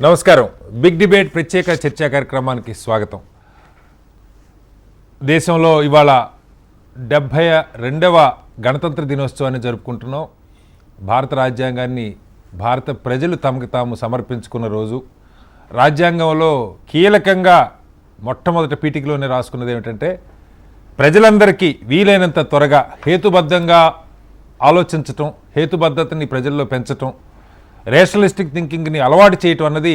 నమస్కారం. Big debate ప్రత్యేక చర్చా కార్యక్రమానికి స్వాగతం. దేశంలో ఇవాళ 72వ గణతంత్ర దినోత్సవాన్ని జరుపుకుంటున్నాం. భారత రాజ్యాంగాన్ని భారత ప్రజలు తమకు తాము సమర్పించుకున్న రోజు. రాజ్యాంగంలో కీలకంగా మొట్టమొదటి పీఠికలోనే రాసుకున్నది ఏమిటంటే, ప్రజలందరికీ వీలైనంత త్వరగా హేతుబద్ధంగా ఆలోచించటం, హేతుబద్ధతని ప్రజల్లో పెంచటం, రేషనలిస్టిక్ థింకింగ్ని అలవాటు చేయటం అన్నది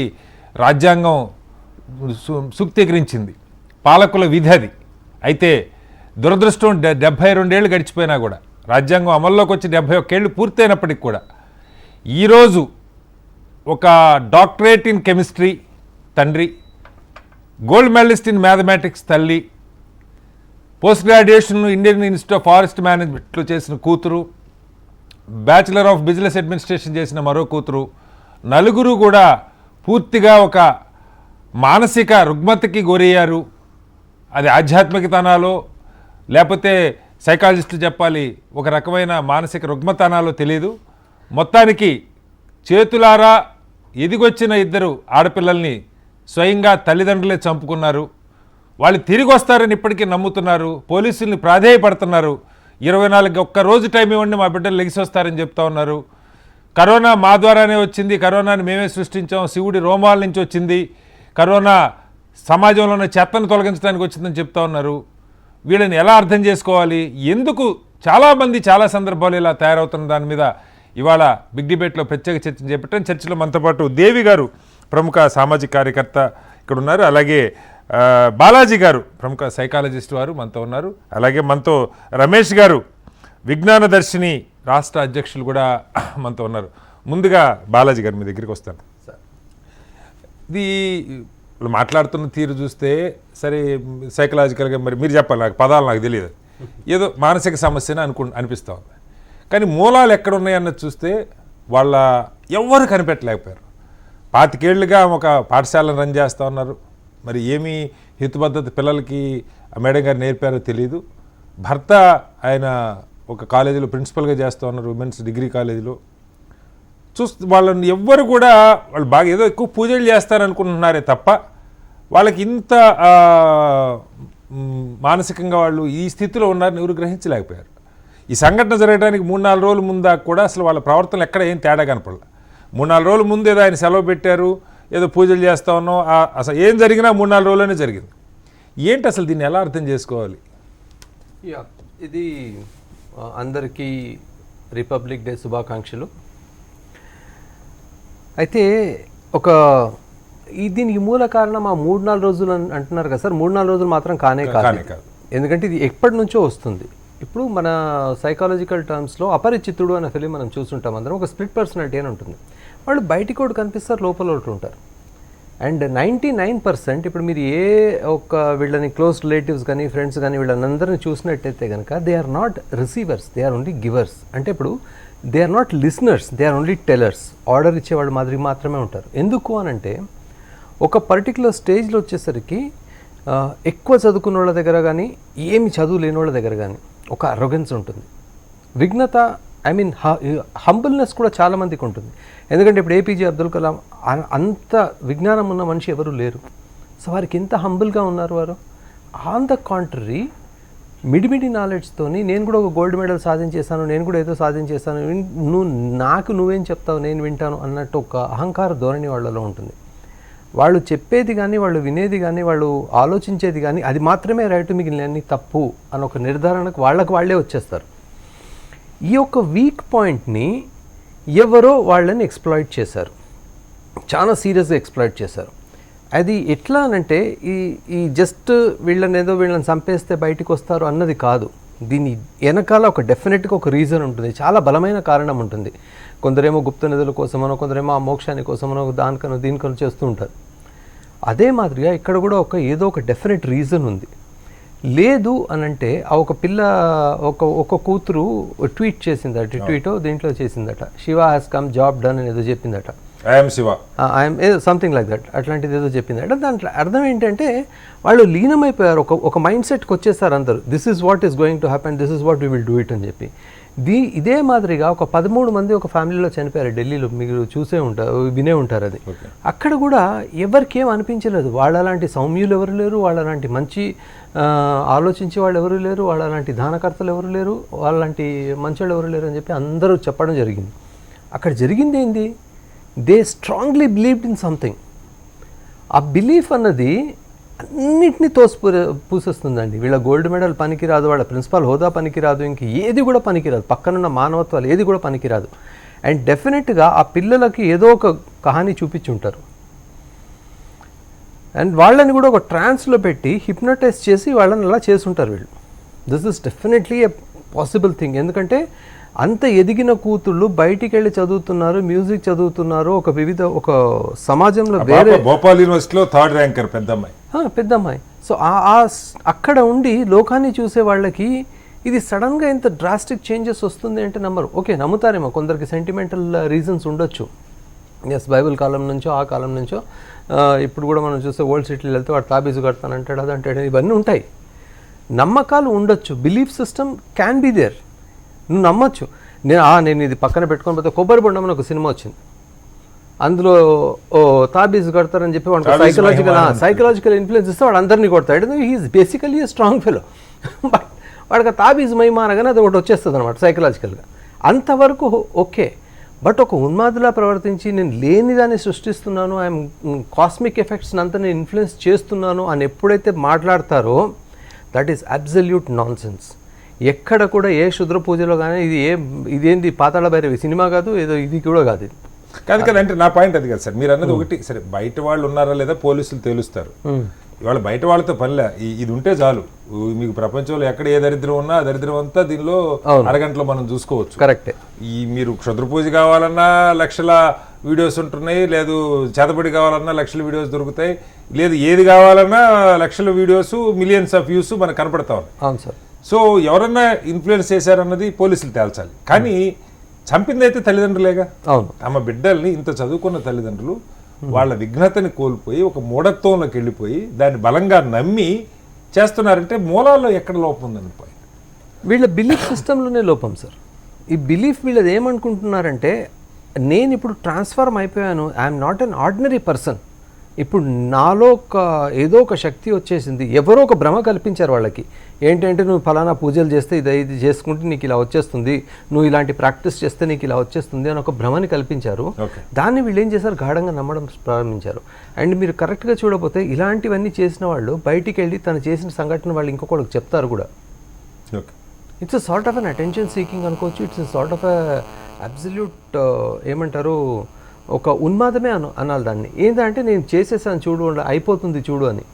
రాజ్యాంగం సూక్తీకరించింది. పాలకుల విధి అది. అయితే దురదృష్టం 72 ఏళ్ళు గడిచిపోయినా కూడా, రాజ్యాంగం అమల్లోకి వచ్చి 71 ఏళ్ళు పూర్తయినప్పటికి కూడా ఈరోజు ఒక డాక్టరేట్ ఇన్ కెమిస్ట్రీ తండ్రి, గోల్డ్ మెడలిస్ట్ ఇన్ మ్యాథమెటిక్స్ తల్లి, post graduation Indian institute of forest మేనేజ్మెంట్లో చేసిన కూతురు, బ్యాచిలర్ ఆఫ్ బిజినెస్ అడ్మినిస్ట్రేషన్ చేసిన మరో కూతురు, నలుగురు కూడా పూర్తిగా ఒక మానసిక రుగ్మతకి గురయ్యారు. అది ఆధ్యాత్మికతనాలో లేకపోతే సైకాలజిస్టులు చెప్పాలి, ఒక రకమైన మానసిక రుగ్మతనాలో తెలియదు. మొత్తానికి చేతులారా ఎదిగొచ్చిన ఇద్దరు ఆడపిల్లల్ని స్వయంగా తల్లిదండ్రులే చంపుకున్నారు. వాళ్ళు తిరిగి వస్తారని ఇప్పటికీ నమ్ముతున్నారు. పోలీసుల్ని ప్రాధేయపడుతున్నారు. 24 ఒక్క రోజు టైం ఇవ్వండి, మా బిడ్డలు లెగిసి వస్తారని చెప్తా ఉన్నారు. కరోనా మా ద్వారానే వచ్చింది, కరోనాని మేమే సృష్టించాం, శివుడి రోమాల నుంచి వచ్చింది, కరోనా సమాజంలో ఉన్న చెత్తను తొలగించడానికి వచ్చిందని చెప్తా ఉన్నారు. వీళ్ళని ఎలా అర్థం చేసుకోవాలి, ఎందుకు చాలామంది చాలా సందర్భాలు ఇలా తయారవుతున్న దాని మీద ఇవాళ బిగ్ డిబేట్లో ప్రత్యేక చర్చ చేపట్టాం. చర్చలో మనతో పాటు దేవి గారు, ప్రముఖ సామాజిక కార్యకర్త ఇక్కడ ఉన్నారు. అలాగే బాలాజీ గారు, ప్రముఖ సైకాలజిస్ట్ వారు మనతో ఉన్నారు. అలాగే మనతో రమేష్ గారు, విజ్ఞాన దర్శిని రాష్ట్ర అధ్యక్షులు కూడా మనతో ఉన్నారు. ముందుగా బాలాజీ గారు మీ దగ్గరికి వస్తాను. ఇది మాట్లాడుతున్న తీరు చూస్తే సరే సైకలాజికల్గా మరి మీరు చెప్పాలి, నాకు పదాలు నాకు తెలియదు, ఏదో మానసిక సమస్యని అనిపిస్తూ ఉంది. కానీ మూలాలు ఎక్కడ ఉన్నాయన్నది చూస్తే వాళ్ళ ఎవ్వరు కనిపెట్టలేకపోయారు. 25 ఏళ్ళుగా ఒక పాఠశాలను రన్ చేస్తూ ఉన్నారు. మరి ఏమీ హేతుబద్ధత పిల్లలకి మేడం గారు నేర్పారో తెలియదు. భర్త ఆయన ఒక కాలేజీలో ప్రిన్సిపల్గా చేస్తూ ఉన్నారు, ఉమెన్స్ డిగ్రీ కాలేజీలో. వాళ్ళని ఎవ్వరు కూడా వాళ్ళు బాగా ఏదో ఎక్కువ పూజలు చేస్తారనుకుంటున్నారే తప్ప వాళ్ళకి ఇంత మానసికంగా వాళ్ళు ఈ స్థితిలో ఉన్నారని ఎవరు గ్రహించలేకపోయారు. ఈ సంఘటన జరగడానికి 3-4 రోజుల ముందా కూడా అసలు వాళ్ళ ప్రవర్తనలు ఎక్కడ ఏం తేడా కనపడలే. 3-4 రోజుల ముందు ఏదో ఆయన సెలవు పెట్టారు, ఏదో పూజలు చేస్తూ ఉన్నాం, అసలు ఏం జరిగినా 3-4 రోజుల్లోనే జరిగింది. ఏంటి అసలు దీన్ని ఎలా అర్థం చేసుకోవాలి? ఇది అందరికీ రిపబ్లిక్ డే శుభాకాంక్షలు. అయితే దీనికి మూల కారణం ఆ 3-4 రోజులు అంటున్నారు కదా సార్. 3-4 రోజులు మాత్రం కానే కాదు. ఎందుకంటే ఇది ఎప్పటి నుంచో వస్తుంది. ఇప్పుడు మన సైకాలజికల్ టర్మ్స్లో అపరిచితుడు అనే ఫిలిం మనం చూస్తుంటాం అందరం. ఒక స్ప్లిట్ పర్సనాలిటీ అని ఉంటుంది. వాళ్ళు బయటికి ఒకటి కనిపిస్తారు, లోపల ఒకటి ఉంటారు. అండ్ 99% ఇప్పుడు మీరు వీళ్ళని క్లోజ్ రిలేటివ్స్ కానీ ఫ్రెండ్స్ కానీ వీళ్ళని అందరినీ చూసినట్టయితే కనుక they are not receivers, they are only givers. అంటే ఇప్పుడు they are not listeners, they are only tellers. Order ఇచ్చేవాళ్ళు మాదిరి మాత్రమే ఉంటారు. ఎందుకు అనంటే ఒక పర్టికులర్ స్టేజ్లో వచ్చేసరికి ఎక్కువ చదువుకున్న వాళ్ళ దగ్గర కానీ ఏమి చదువు లేని వాళ్ళ దగ్గర కానీ ఒక అరోగెన్స్ ఉంటుంది. విఘ్నత, హంబుల్నెస్ కూడా చాలామందికి ఉంటుంది. ఎందుకంటే ఇప్పుడు ఏపీజే అబ్దుల్ కలాం అంత విజ్ఞానం ఉన్న మనిషి ఎవరు లేరు. సో వారికి ఎంత హంబుల్గా ఉన్నారు వారు. ఆన్ ద కాంట్రరీ మిడిమిడి నాలెడ్జ్తోని నేను కూడా ఒక గోల్డ్ మెడల్ సాధించేశాను, నేను కూడా ఏదో సాధించేస్తాను, నువ్వేం చెప్తావు, నేను వింటాను అన్నట్టు ఒక అహంకార ధోరణి వాళ్ళలో ఉంటుంది. వాళ్ళు చెప్పేది కానీ వాళ్ళు వినేది కానీ వాళ్ళు ఆలోచించేది కానీ అది మాత్రమే రైట్, మిగిలినన్ని తప్పు అని ఒక నిర్ధారణకు వాళ్ళే వచ్చేస్తారు. ఈ యొక్క వీక్ పాయింట్ని ఎవరో వాళ్ళని ఎక్స్ప్లాయిట్ చేశారు, చాలా సీరియస్గా ఎక్స్ప్లాయిట్ చేశారు. అది ఎట్లా అనంటే ఈ జస్ట్ వీళ్ళని చంపేస్తే బయటికి వస్తారు అన్నది కాదు. దీని వెనకాల ఒక డెఫినెట్గా ఒక రీజన్ ఉంటుంది, చాలా బలమైన కారణం ఉంటుంది. కొందరేమో గుప్త నిధుల కోసమనో, కొందరేమో ఆ మోక్షాని కోసమనో, దానికనో దీనికనో చేస్తూ ఉంటారు. అదే మాదిరిగా ఇక్కడ కూడా ఏదో ఒక డెఫినెట్ రీజన్ ఉంది. లేదు అనంటే ఒక పిల్ల ఒక కూతురు ట్వీట్ చేసిందట, ట్వీటో దీంట్లో చేసిందట, Shiva has come job done అని ఏదో చెప్పిందట. I'm Shiva, I'm something like that, అట్లాంటిది ఏదో చెప్పింది అంటే దాంట్లో అర్థం ఏంటంటే వాళ్ళు లీనమైపోయారు, ఒక మైండ్ సెట్కి వచ్చేసారు అందరు. This is what is going to happen, this is what we will do it అని చెప్పి. ఇదే మాదిరిగా ఒక 13 మంది ఒక ఫ్యామిలీలో చనిపోయారు ఢిల్లీలో, మీరు వినే ఉంటారు అది. అక్కడ కూడా ఎవరికి ఏం అనిపించలేదు, వాళ్ళలాంటి సౌమ్యులు ఎవరు లేరు, వాళ్ళలాంటి మంచి ఆలోచించే వాళ్ళు ఎవరు లేరు, వాళ్ళలాంటి దానకర్తలు ఎవరు లేరు, వాళ్ళలాంటి మంచోళ్ళు ఎవరు లేరు అని చెప్పి అందరూ చెప్పడం జరిగింది. అక్కడ జరిగింది ఏంది, they strongly believed in something. ఆ బిలీఫ్ అన్నది అన్నిటినీ పూసేస్తుందండి. వీళ్ళ గోల్డ్ మెడల్ పనికిరాదు, వాళ్ళ ప్రిన్సిపల్ హోదా పనికిరాదు, ఇంక ఏది కూడా పనికిరాదు, పక్కనున్న మానవత్వాలు ఏది కూడా పనికిరాదు. అండ్ డెఫినెట్గా ఆ పిల్లలకి ఏదో ఒక కహానీ చూపించుంటారు అండ్ వాళ్ళని కూడా ఒక ట్రాన్స్లో పెట్టి హిప్నటైజ్ చేసి వాళ్ళని అలా చేసుంటారు వీళ్ళు. This is definitely a possible thing. ఎందుకంటే అంత ఎదిగిన కూతుళ్ళు బయటికి వెళ్ళి చదువుతున్నారు, మ్యూజిక్ చదువుతున్నారు, ఒక సమాజంలో వేరే భోపాల్ యూనివర్సిటీలో 3rd ర్యాంకర్ పెద్దమ్మాయి. సో అక్కడ ఉండి లోకాన్ని చూసే వాళ్ళకి ఇది సడన్గా ఇంత డ్రాస్టిక్ చేంజెస్ వస్తుంది అంటే నమ్మరు. ఓకే, నమ్ముతారేమో, కొందరికి సెంటిమెంటల్ రీజన్స్ ఉండొచ్చు. ఎస్, బైబిల్ కాలం నుంచో ఆ కాలం నుంచో ఇప్పుడు కూడా మనం చూస్తే ఓల్డ్ సిటీలో వెళ్తే వాడు తాబీజు కడతానంటాడు, అదంటాడు, ఇవన్నీ ఉంటాయి. నమ్మకాలు ఉండొచ్చు, belief system can be there, నువ్వు నమ్మొచ్చు. నేను ఇది పక్కన పెట్టుకొని పోతే కొబ్బరి బొండమని ఒక సినిమా వచ్చింది, అందులో తాబీజు కడతారని చెప్పి వాడు సైకలాజికల్ ఇన్ఫ్లుయెన్స్ ఇస్తే వాడు అందరినీ కొడతాడు. He's basically a strong fellow, but వాడికి ఆ తాబీజు మహిమ అనగానే అది ఒకటి వచ్చేస్తుంది అనమాట సైకలాజికల్గా. అంతవరకు ఓకే. బట్ ఒక ఉన్మాదులా ప్రవర్తించి నేను లేని దాన్ని సృష్టిస్తున్నాను, ఐఎమ్ కాస్మిక్ ఎఫెక్ట్స్ అంతా నేను ఇన్ఫ్లుయెన్స్ చేస్తున్నాను అని ఎప్పుడైతే మాట్లాడతారో that is absolute non sense. ఎక్కడ కూడా ఏ క్షుద్ర పూజలో కానీ ఇదేంటి పాతాళ భైరవి సినిమా కాదు, ఏదో ఇది కూడా కాదు. కాదు కదంటే నా పాయింట్ అది కదా సార్, మీరు అన్నది ఒకటి. సరే, బయట వాళ్ళు ఉన్నారా లేదా పోలీసులు తేలుస్తారు, ఇవాళ బయట వాళ్ళతో పనిలే, ఇది ఉంటే చాలు, మీకు ప్రపంచంలో ఎక్కడ ఏ దరిద్రం ఉన్నా ఆ దరిద్రం అంతా దీనిలో అరగంటలో మనం చూసుకోవచ్చు. కరెక్టే. మీరు క్షుద్ర పూజ కావాలన్నా లక్షల వీడియోస్ ఉంటున్నాయి, లేదు చేతబడి కావాలన్నా లక్షల వీడియోస్ దొరుకుతాయి, లేదు ఏది కావాలన్నా లక్షల వీడియోస్, మిలియన్స్ ఆఫ్ వ్యూస్ మనకు కనపడతా ఉన్నాయి. అవును సార్. సో ఎవరన్నా ఇన్ఫ్లుయెన్స్ చేశారన్నది పోలీసులు తేల్చాలి, కానీ చంపింది అయితే తల్లిదండ్రులేగా. అవును. తమ బిడ్డల్ని ఇంత చదువుకున్న తల్లిదండ్రులు వాళ్ళ విఘ్నతని కోల్పోయి ఒక మూఢత్వంలోకి వెళ్ళిపోయి దాన్ని బలంగా నమ్మి చేస్తున్నారంటే మూలాల్లో ఎక్కడ లోపం ఉందని పోయి వీళ్ళ బిలీఫ్ సిస్టంలోనే లోపం సార్. ఈ బిలీఫ్ వీళ్ళది ఏమనుకుంటున్నారంటే నేను ఇప్పుడు ట్రాన్స్ఫార్మ్ అయిపోయాను, I'm not an ordinary person, ఇప్పుడు నాలో ఏదో ఒక శక్తి వచ్చేసింది. ఎవరో ఒక భ్రమ కల్పించారు వాళ్ళకి, ఏంటంటే నువ్వు ఫలానా పూజలు చేస్తే ఇది చేసుకుంటే నీకు ఇలా వచ్చేస్తుంది, నువ్వు ఇలాంటి ప్రాక్టీస్ చేస్తే నీకు ఇలా వచ్చేస్తుంది అని ఒక భ్రమని కల్పించారు. దాన్ని వీళ్ళు ఏం చేశారు, గాఢంగా నమ్మడం ప్రారంభించారు. అండ్ మీరు కరెక్ట్గా చూడకపోతే ఇలాంటివన్నీ చేసిన వాళ్ళు బయటికి వెళ్ళి తను చేసిన సంఘటన వాళ్ళు ఇంకొకళ్ళకి చెప్తారు కూడా. It's a sort of an attention seeking అనుకోవచ్చు, it's a sort of absolute ఏమంటారు, ఒక ఉన్మాదమే అనాలి దాన్ని. ఏంటంటే నేను చేసేసాను చూడు, అయిపోతుంది చూడు అని.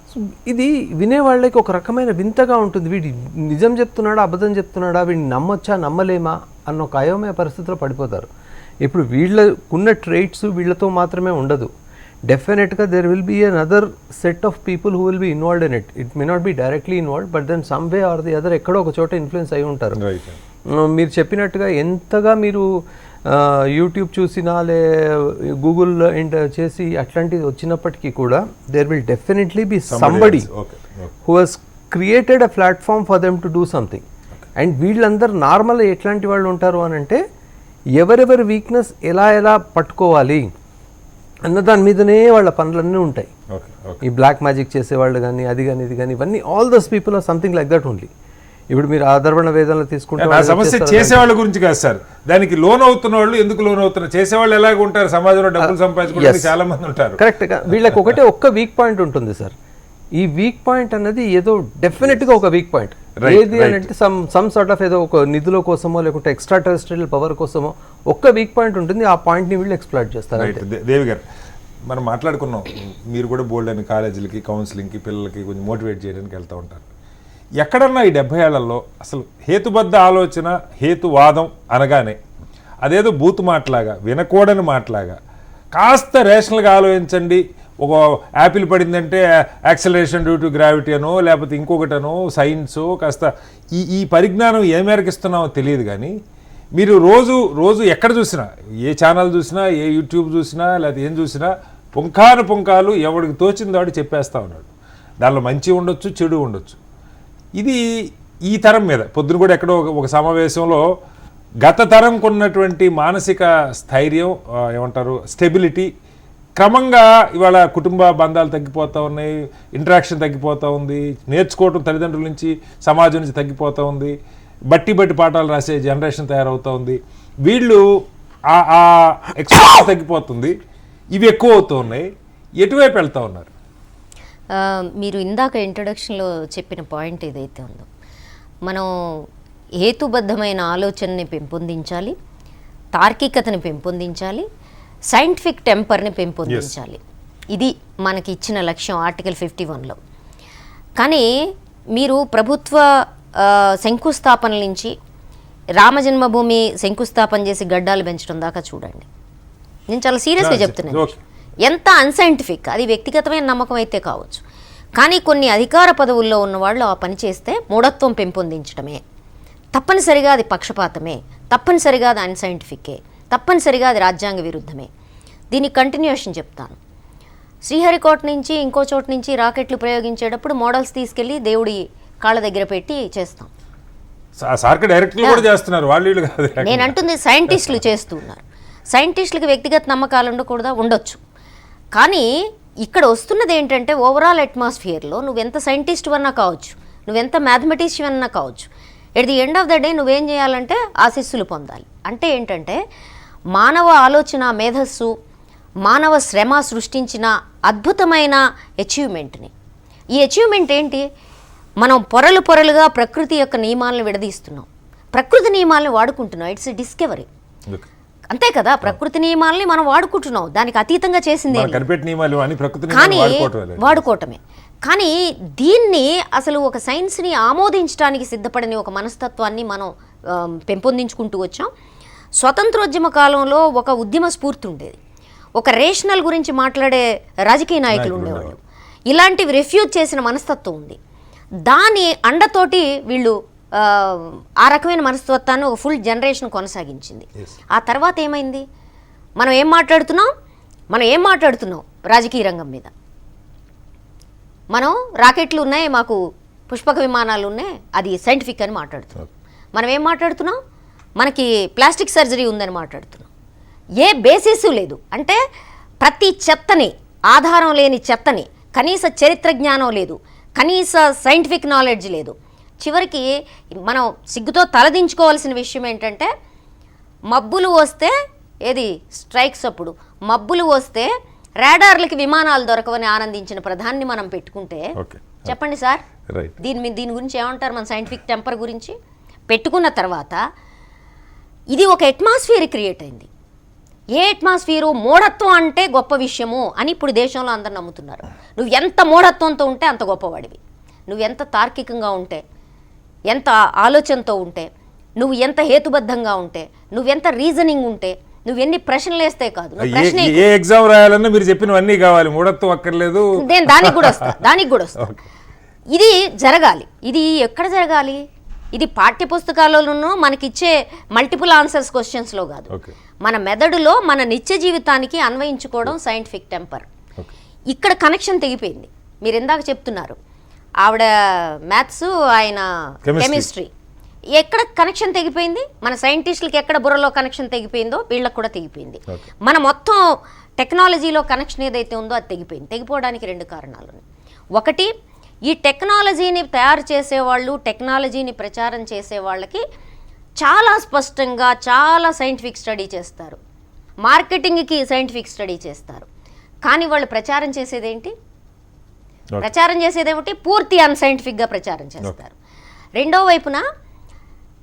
సో ఇది వినేవాళ్ళకి ఒక రకమైన వింతగా ఉంటుంది, వీడి నిజం చెప్తున్నాడా అబద్ధం చెప్తున్నాడా, వీడిని నమ్మొచ్చా నమ్మలేమా అన్న ఒక అయోమయ పరిస్థితిలో పడిపోతారు. ఇప్పుడు వీళ్ళకున్న ట్రైట్స్ వీళ్ళతో మాత్రమే ఉండదు, డెఫినెట్గా there will be another set of people who will be involved in it. It may not be directly involved, but then some way or the other ఎక్కడో ఒక చోట ఇన్ఫ్లుయెన్స్ అయి ఉంటారు. మీరు చెప్పినట్టుగా ఎంతగా మీరు యూట్యూబ్ చూసినా గూగుల్ చేసి అట్లాంటిది వచ్చినప్పటికీ కూడా there will definitely be somebody who has created a platform for them to do something. And వీళ్ళందరూ నార్మల్ ఎట్లాంటి వాళ్ళు ఉంటారు అని అంటే ఎవరెవరి వీక్నెస్ ఎలా పట్టుకోవాలి అన్న దాని మీదనే వాళ్ళ పనులన్నీ ఉంటాయి. ఈ బ్లాక్ మ్యాజిక్ చేసేవాళ్ళు కానీ అది కానీ ఇది కానీ ఇవన్నీ all those people or something like that only. ఇప్పుడు మీరు ఆధర్వణ వేదాలను తీసుకుంటే సమస్య చేసేవాళ్ళ గురించి కాదు సార్, దానికి లోన్ అవుతున్న వాళ్ళు ఎందుకు లోన్ అవుతున్నారు, చేసేవాళ్ళు ఎలాగ ఉంటారు, సమాజంలో డబ్బులు సంపాదించుకోవడానికి చాలా మంది ఉంటారు. కరెక్ట్గా వీళ్ళకి ఒక్క వీక్ పాయింట్ ఉంటుంది సార్. ఈ వీక్ పాయింట్ అన్నది ఏదో డెఫినెట్గా ఒక వీక్ పాయింట్ ఏది అని అంటే సమ్ సార్ట్ ఆఫ్ ఏదో ఒక నిధుల కోసమో లేకుంటే ఎక్స్ట్రా టెరిస్ట్రియల్ పవర్ కోసమో ఒక్క వీక్ పాయింట్ ఉంటుంది, ఆ పాయింట్ని వీళ్ళు ఎక్స్ప్లాయిట్ చేస్తారు. దేవి గారు, మనం మాట్లాడుకున్నాం, మీరు కూడా బోల్డ్ అని కాలేజీలకి కౌన్సిలింగ్కి పిల్లలకి కొంచెం మోటివేట్ చేయడానికి వెళ్తూ ఉంటారు. ఎక్కడన్నా ఈ 70 ఏళ్లలో అసలు హేతుబద్ధ ఆలోచన, హేతువాదం అనగానే అదేదో బూత్ మాటలాగా, వినకూడని మాటలాగా, కాస్త రేషనల్గా ఆలోచించండి, ఒక యాపిల్ పడిందంటే యాక్సలరేషన్ డ్యూ టు గ్రావిటీ అనో లేకపోతే ఇంకొకటనో సైన్సో, కాస్త ఈ పరిజ్ఞానం ఏ మేరకు ఇస్తున్నామో తెలియదు, కానీ మీరు రోజు ఎక్కడ చూసినా, ఏ ఛానల్ చూసినా, ఏ యూట్యూబ్ చూసినా, లేకపోతే ఏం చూసినా పుంకాలు ఎవడికి తోచిందో వాడు చెప్పేస్తా ఉన్నాడు. దానిలో మంచి ఉండొచ్చు, చెడు ఉండొచ్చు. ఇది ఈ తరం మీద పొద్దున కూడా ఎక్కడో ఒక సమావేశంలో గత తరంకు ఉన్నటువంటి మానసిక స్థైర్యం, ఏమంటారు, స్టెబిలిటీ క్రమంగా ఇవాళ కుటుంబ బంధాలు తగ్గిపోతూ ఉన్నాయి, ఇంటరాక్షన్ తగ్గిపోతూ ఉంది, నేర్చుకోవటం తల్లిదండ్రుల నుంచి సమాజం నుంచి తగ్గిపోతూ ఉంది, బట్టి పాఠాలు రాసే జనరేషన్ తయారవుతూ ఉంది. వీళ్ళు ఆ ఎక్స్పోజర్ తగ్గిపోతుంది, ఇవి ఎక్కువ అవుతూ ఉన్నాయి. ఎటువైపు వెళ్తూ ఉన్నారు? మీరు ఇందాక ఇంట్రొడక్షన్లో చెప్పిన పాయింట్ ఏదైతే ఉందో, మనం హేతుబద్ధమైన ఆలోచనని పెంపొందించాలి, తార్కికతని పెంపొందించాలి, సైంటిఫిక్ టెంపర్ని పెంపొందించాలి. ఇది మనకి ఇచ్చిన లక్ష్యం ఆర్టికల్ 51లో. కానీ మీరు ప్రభుత్వ శంకుస్థాపనల నుంచి రామజన్మభూమి శంకుస్థాపన చేసి గడ్డాలు పెంచడం దాకా చూడండి. నేను చాలా సీరియస్గా చెప్తున్నాను. ఎంత అన్సైంటిఫిక్, అది వ్యక్తిగతమైన నమ్మకం అయితే కావచ్చు, కానీ కొన్ని అధికార పదవుల్లో ఉన్నవాళ్ళు ఆ పని చేస్తే మూఢత్వం పెంపొందించడమే. తప్పనిసరిగా అది పక్షపాతమే, తప్పనిసరిగా అది అన్సైంటిఫికే, తప్పనిసరిగా అది రాజ్యాంగ విరుద్ధమే. దీనికి కంటిన్యూషన్ చెప్తాను. శ్రీహరికోట నుంచి ఇంకో చోటు నుంచి రాకెట్లు ప్రయోగించేటప్పుడు మోడల్స్ తీసుకెళ్ళి దేవుడి కాళ్ళ దగ్గర పెట్టి చేస్తాం. నేను అంటుంది సైంటిస్టులు చేస్తున్నారు. సైంటిస్టులకు వ్యక్తిగత నమ్మకాలు ఉండకూడదా? ఉండొచ్చు. కానీ ఇక్కడ వస్తున్నది ఏంటంటే ఓవరాల్ అట్మాస్ఫియర్లో నువ్వెంత సైంటిస్ట్ అన్నా కావచ్చు, నువ్వెంత మ్యాథమెటిషియన్ అన్నా కావచ్చు, at the end of the day నువ్వేం చేయాలంటే ఆశీస్సులు పొందాలి. అంటే ఏంటంటే మానవ ఆలోచన, మేధస్సు, మానవ శ్రమ సృష్టించిన అద్భుతమైన అచీవ్మెంట్ని, ఈ అచీవ్మెంట్ ఏంటి? మనం పొరలుగా ప్రకృతి యొక్క నియమాలను విడదీస్తున్నాం, ప్రకృతి నియమాలను వాడుకుంటున్నాం. It's a discovery. అంతే కదా, ప్రకృతి నియమాలని మనం వాడుకుంటున్నాం, దానికి అతీతంగా చేసింది కానీ వాడుకోవటమే. కానీ దీన్ని అసలు ఒక సైన్స్ని ఆమోదించడానికి సిద్ధపడని ఒక మనస్తత్వాన్ని మనం పెంపొందించుకుంటూ వచ్చాం. స్వతంత్రోద్యమ కాలంలో ఒక ఉద్యమ స్ఫూర్తి ఉండేది, ఒక రేషనల్ గురించి మాట్లాడే రాజకీయ నాయకులు ఉండేవాళ్ళు. ఇలాంటివి రిఫ్యూజ్ చేసిన మనస్తత్వం ఉంది. దాని అండతోటి వీళ్ళు ఆ రకమైన మనస్తత్వాన్ని ఒక ఫుల్ జనరేషన్ కొనసాగించింది. ఆ తర్వాత ఏమైంది? మనం ఏం మాట్లాడుతున్నాం రాజకీయ రంగం మీద? మనం రాకెట్లు ఉన్నాయి, మాకు పుష్పక విమానాలు ఉన్నాయి, అది సైంటిఫిక్ అని మాట్లాడుతున్నాం. మనం ఏం మాట్లాడుతున్నాం? మనకి ప్లాస్టిక్ సర్జరీ ఉందని మాట్లాడుతున్నాం. ఏ బేసిస్ లేదు. అంటే ప్రతి చెత్తని, ఆధారం లేని చెత్తని, కనీస చరిత్ర జ్ఞానం లేదు, కనీస సైంటిఫిక్ నాలెడ్జ్ లేదు. చివరికి మనం సిగ్గుతో తలదించుకోవాల్సిన విషయం ఏంటంటే, మబ్బులు వస్తే, ఏది స్ట్రైక్స్ అప్పుడు మబ్బులు వస్తే రాడార్లకి విమానాలు దొరకవని ఆనందించిన ప్రధాన్ని మనం పెట్టుకుంటే, చెప్పండి సార్, దీని గురించి ఏమంటారు? మన సైంటిఫిక్ టెంపర్ గురించి పెట్టుకున్న తర్వాత ఇది ఒక అట్మాస్ఫియర్ క్రియేట్ అయింది. ఏ అట్మాస్ఫియరు? మూఢత్వం అంటే గొప్ప విషయము అని ఇప్పుడు దేశంలో అందరు నమ్ముతున్నారు. నువ్వు ఎంత మూఢత్వంతో ఉంటే అంత గొప్పవాడివి, నువ్వు ఎంత తార్కికంగా ఉంటే, ఎంత ఆలోచనతో ఉంటే, నువ్వు ఎంత హేతుబద్ధంగా ఉంటే, నువ్వెంత రీజనింగ్ ఉంటే, నువ్వు ఎన్ని ప్రశ్నలు వేస్తే కాదు. ఏ ఎగ్జామ్ రాయాలన్నా మీరు చెప్పినవన్నీ కావాలి, మూఢత్వం అక్కర్లేదు. నేను దానికి కూడా వస్తా. ఇది జరగాలి. ఇది ఎక్కడ జరగాలి? ఇది పాఠ్యపుస్తకాలలోనూ మనకిచ్చే మల్టిపుల్ ఆన్సర్స్ క్వశ్చన్స్లో కాదు, మన మెదడులో, మన నిత్య జీవితానికి అన్వయించుకోవడం సైంటిఫిక్ టెంపర్. ఇక్కడ కనెక్షన్ తెగిపోయింది. మీరు ఇందాక చెప్తున్నారు, ఆవిడ మ్యాథ్స్, ఆయన కెమిస్ట్రీ. ఎక్కడ కనెక్షన్ తెగిపోయింది? మన సైంటిస్టులకి ఎక్కడ బుర్రలో కనెక్షన్ తెగిపోయిందో వీళ్ళకి కూడా తెగిపోయింది. మన మొత్తం టెక్నాలజీలో కనెక్షన్ ఏదైతే ఉందో అది తెగిపోయింది. తెగిపోవడానికి 2 కారణాలు ఉన్నాయి. ఒకటి, ఈ టెక్నాలజీని తయారు చేసేవాళ్ళు, టెక్నాలజీని ప్రచారం చేసే వాళ్ళకి చాలా స్పష్టంగా చాలా సైంటిఫిక్ స్టడీ చేస్తారు, మార్కెటింగ్కి సైంటిఫిక్ స్టడీ చేస్తారు. కానీ వాళ్ళు ప్రచారం చేసేదేంటి? పూర్తి అన్సైంటిఫిక్గా ప్రచారం చేస్తారు. రెండో వైపున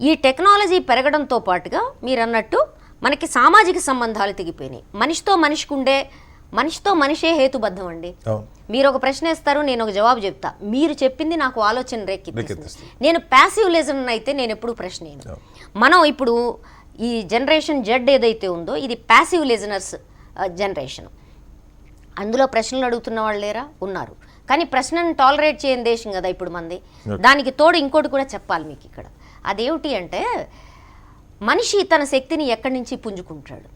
ఈ టెక్నాలజీ పెరగడంతో పాటుగా మీరు అన్నట్టు మనకి సామాజిక సంబంధాలు తెగిపోయినాయి. మనిషితో మనిషే హేతుబద్ధం అండి. మీరు ఒక ప్రశ్న ఇస్తారు, నేను ఒక జవాబు చెప్తా, మీరు చెప్పింది నాకు ఆలోచన రేకెత్తిస్తుంది. నేను ప్యాసివ్ లిజనర్ అయితే నేను ఎప్పుడు ప్రశ్న వేయను. మనం ఇప్పుడు ఈ జనరేషన్ జెడ్ ఏదైతే ఉందో ఇది ప్యాసివ్ లిజనర్స్ జనరేషన్. అందులో ప్రశ్నలు అడుగుతున్న వాళ్ళు లేరా? ఉన్నారు. కానీ ప్రశ్నను టాలరేట్ చేయని దేశం కదా ఇప్పుడు మంది. దానికి తోడు ఇంకోటి కూడా చెప్పాలి మీకు ఇక్కడ. అదేమిటి అంటే, మనిషి తన శక్తిని ఎక్కడి నుంచి పుంజుకుంటాడు?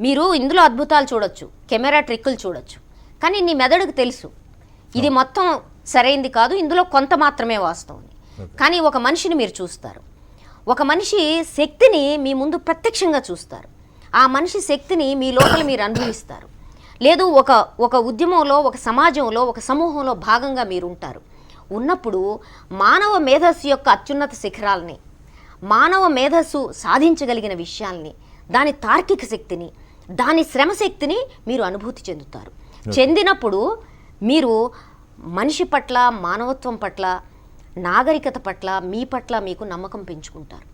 మీరు ఇందులో అద్భుతాలు చూడొచ్చు, కెమెరా ట్రిక్కులు చూడొచ్చు, కానీ నీ మెదడుకు తెలుసు ఇది మొత్తం సరైంది కాదు, ఇందులో కొంత మాత్రమే వాస్తవం. కానీ ఒక మనిషిని మీరు చూస్తారు, ఒక మనిషి శక్తిని మీ ముందు ప్రత్యక్షంగా చూస్తారు, ఆ మనిషి శక్తిని మీ లోపల మీరు అనుభవిస్తారు. లేదు ఒక ఉద్యమంలో, ఒక సమాజంలో, ఒక సమూహంలో భాగంగా మీరు ఉంటారు. ఉన్నప్పుడు మానవ మేధస్సు యొక్క అత్యున్నత శిఖరాలని, మానవ మేధస్సు సాధించగలిగిన విషయాల్ని, దాని తార్కిక శక్తిని, దాని శ్రమశక్తిని మీరు అనుభూతి చెందుతారు. చెందినప్పుడు మీరు మనిషి పట్ల, మానవత్వం పట్ల, నాగరికత పట్ల, మీ పట్ల మీకు నమ్మకం పెంచుకుంటారు.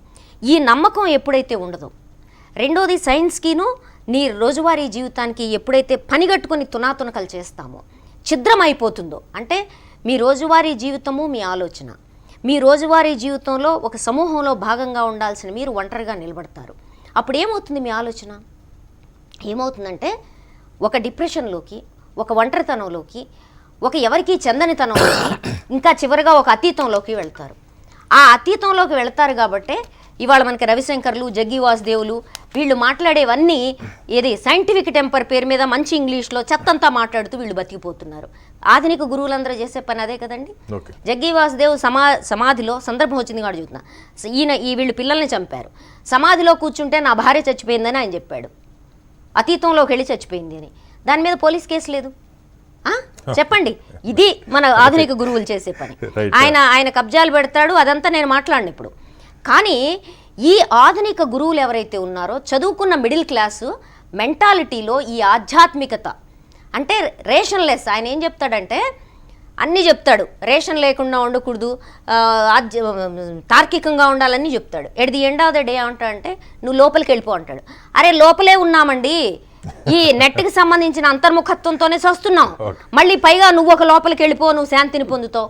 ఈ నమ్మకం ఎప్పుడైతే ఉండదో, రెండోది సైన్స్కిను నీ రోజువారీ జీవితానికి ఎప్పుడైతే పనిగట్టుకొని తునాతునకలు చేస్తామో, ఛిద్రమైపోతుందో, అంటే మీ రోజువారీ జీవితము మీ ఆలోచన, మీ రోజువారీ జీవితంలో ఒక సమూహంలో భాగంగా ఉండాల్సిన మీరు ఒంటరిగా నిలబడతారు. అప్పుడు ఏమవుతుంది? మీ ఆలోచన ఏమవుతుందంటే ఒక డిప్రెషన్లోకి, ఒక ఒంటరితనంలోకి, ఒక ఎవరికీ చెందనితనంలోకి, ఇంకా చివరిగా ఒక అతీతంలోకి వెళ్తారు. ఆ అతీతంలోకి వెళ్తారు కాబట్టే ఇవాళ మనకి రవిశంకర్లు, జగ్గి వాసుదేవులు వీళ్ళు మాట్లాడేవన్నీ ఏది సైంటిఫిక్ టెంపర్ పేరు మీద మంచి ఇంగ్లీష్లో చెత్తంతా మాట్లాడుతూ వీళ్ళు బతికిపోతున్నారు. ఆధునిక గురువులందరూ చేసే పని అదే కదండి. జగ్గి వాసుదేవ్ సమాధిలో సందర్భం వచ్చింది కాదు చూస్తున్నా, వీళ్ళు పిల్లల్ని చంపారు, సమాధిలో కూర్చుంటే నా భార్య చచ్చిపోయిందని ఆయన చెప్పాడు, అతీతంలోకి వెళ్ళి చచ్చిపోయింది అని. దాని మీద పోలీస్ కేసు లేదు. చెప్పండి, ఇది మన ఆధునిక గురువులు చేసే పని. ఆయన కబ్జాలు పెడతాడు, అదంతా నేను మాట్లాడిన ఇప్పుడు. కానీ ఈ ఆధునిక గురువులు ఎవరైతే ఉన్నారో, చదువుకున్న మిడిల్ క్లాసు మెంటాలిటీలో ఈ ఆధ్యాత్మికత అంటే రేషన్లెస్. ఆయన ఏం చెప్తాడంటే అన్నీ చెప్తాడు, రేషన్ లేకుండా ఉండకూడదు, తార్కికంగా ఉండాలని చెప్తాడు. At the end of the day ఏమంటాడంటే నువ్వు లోపలికి వెళ్ళిపో అంటాడు. అరే లోపలే ఉన్నామండి, ఈ నెట్కి సంబంధించిన అంతర్ముఖత్వంతోనే చూస్తున్నాం, మళ్ళీ పైగా నువ్వు ఒక లోపలికి వెళ్ళిపో, నువ్వు శాంతిని పొందుతావు.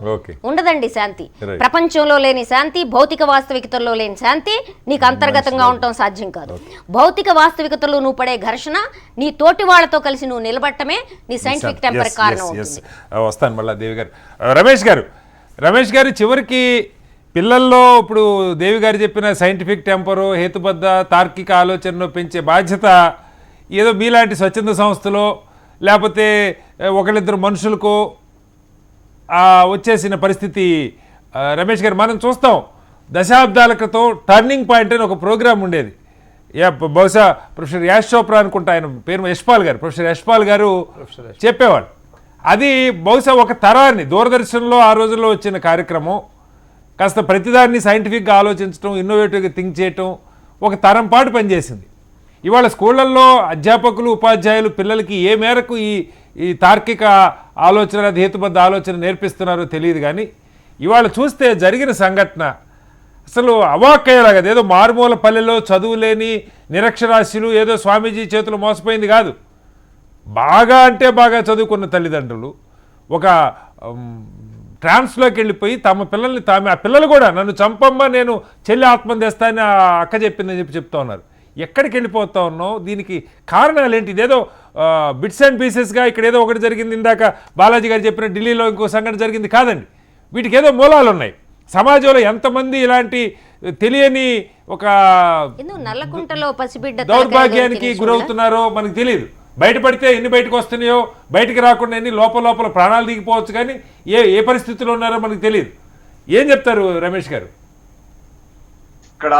ఉండదండి శాంతి. ప్రపంచంలో లేని శాంతి, భౌతిక వాస్తవికతలో లేని శాంతి నీకు అంతర్గతంగా ఉండటం సాధ్యం కాదు. భౌతిక వాస్తవికతలో నువ్వు పడే ఘర్షణ, నీ తోటి వాళ్ళతో కలిసి నువ్వు నిలబడటమే నీ సైంటిఫిక్ టెంపర్ కారణం అవుతుంది. వస్తాను మళ్ళీ దేవి గారు. రమేష్ గారు చివరికి పిల్లల్లో ఇప్పుడు దేవి గారు చెప్పిన సైంటిఫిక్ టెంపరు, హేతుబద్ధ తార్కిక ఆలోచనను పెంచే బాధ్యత ఏదో మీలాంటి స్వచ్ఛంద సంస్థలో లేకపోతే ఒకళ్ళిద్దరు మనుషులకు వచ్చేసిన పరిస్థితి రమేష్ గారు మనం చూస్తాం. దశాబ్దాల క్రితం టర్నింగ్ పాయింట్ అని ఒక ప్రోగ్రాం ఉండేది. బహుశా ప్రొఫెసర్ యాష్ చోప్రా అనుకుంటా, ఆయన పేరు యశ్పాల్ గారు, ప్రొఫెసర్ యశ్పాల్ గారు చెప్పేవాడు. అది బహుశా ఒక తరాన్ని, దూరదర్శన్లో ఆ రోజుల్లో వచ్చిన కార్యక్రమం, కాస్త ప్రతిదాన్ని సైంటిఫిక్గా ఆలోచించడం, ఇన్నోవేటివ్గా థింక్ చేయటం ఒక తరం పాటు పనిచేసింది. ఇవాళ స్కూళ్ళల్లో అధ్యాపకులు, ఉపాధ్యాయులు పిల్లలకి ఏ మేరకు ఈ తార్కిక ఆలోచన, హేతుబద్ధ ఆలోచన నేర్పిస్తున్నారో తెలియదు. కానీ ఇవాళ చూస్తే జరిగిన సంఘటన అసలు అవాక్కయ్యేలాగా, ఏదో మారుమూల పల్లెలో చదువు లేని నిరక్షరాస్యులు ఏదో స్వామీజీ చేతులు మోసపోయింది కాదు. బాగా అంటే బాగా చదువుకున్న తల్లిదండ్రులు ఒక ట్రాన్స్లోకి వెళ్ళిపోయి తమ పిల్లల్ని ఆ పిల్లలు కూడా నన్ను చంపమ్మ, నేను చెల్లి ఆత్మహత్య చేస్తానని ఆ అక్క చెప్పిందని చెప్తూ ఉన్నారు. ఎక్కడికి వెళ్ళిపోతా ఉన్నావు? దీనికి కారణాలు ఏంటి? ఇదేదో బిట్స్ అండ్ పీసెస్గా ఇక్కడ ఏదో ఒకటి జరిగింది, ఇందాక బాలాజీ గారు చెప్పిన ఢిల్లీలో ఇంకో సంఘటన జరిగింది కాదండి. వీటికి ఏదో మూలాలు ఉన్నాయి. సమాజంలో ఎంతమంది ఇలాంటి తెలియని ఒక దౌర్భాగ్యానికి గురవుతున్నారో మనకు తెలియదు. బయటపడితే ఎన్ని బయటకు వస్తున్నాయో, బయటికి రాకుండా ఎన్ని లోపల ప్రాణాలు దిగిపోవచ్చు, కానీ ఏ పరిస్థితుల్లో ఉన్నారో మనకు తెలియదు. ఏం చెప్తారు రమేష్ గారు? ఇక్కడ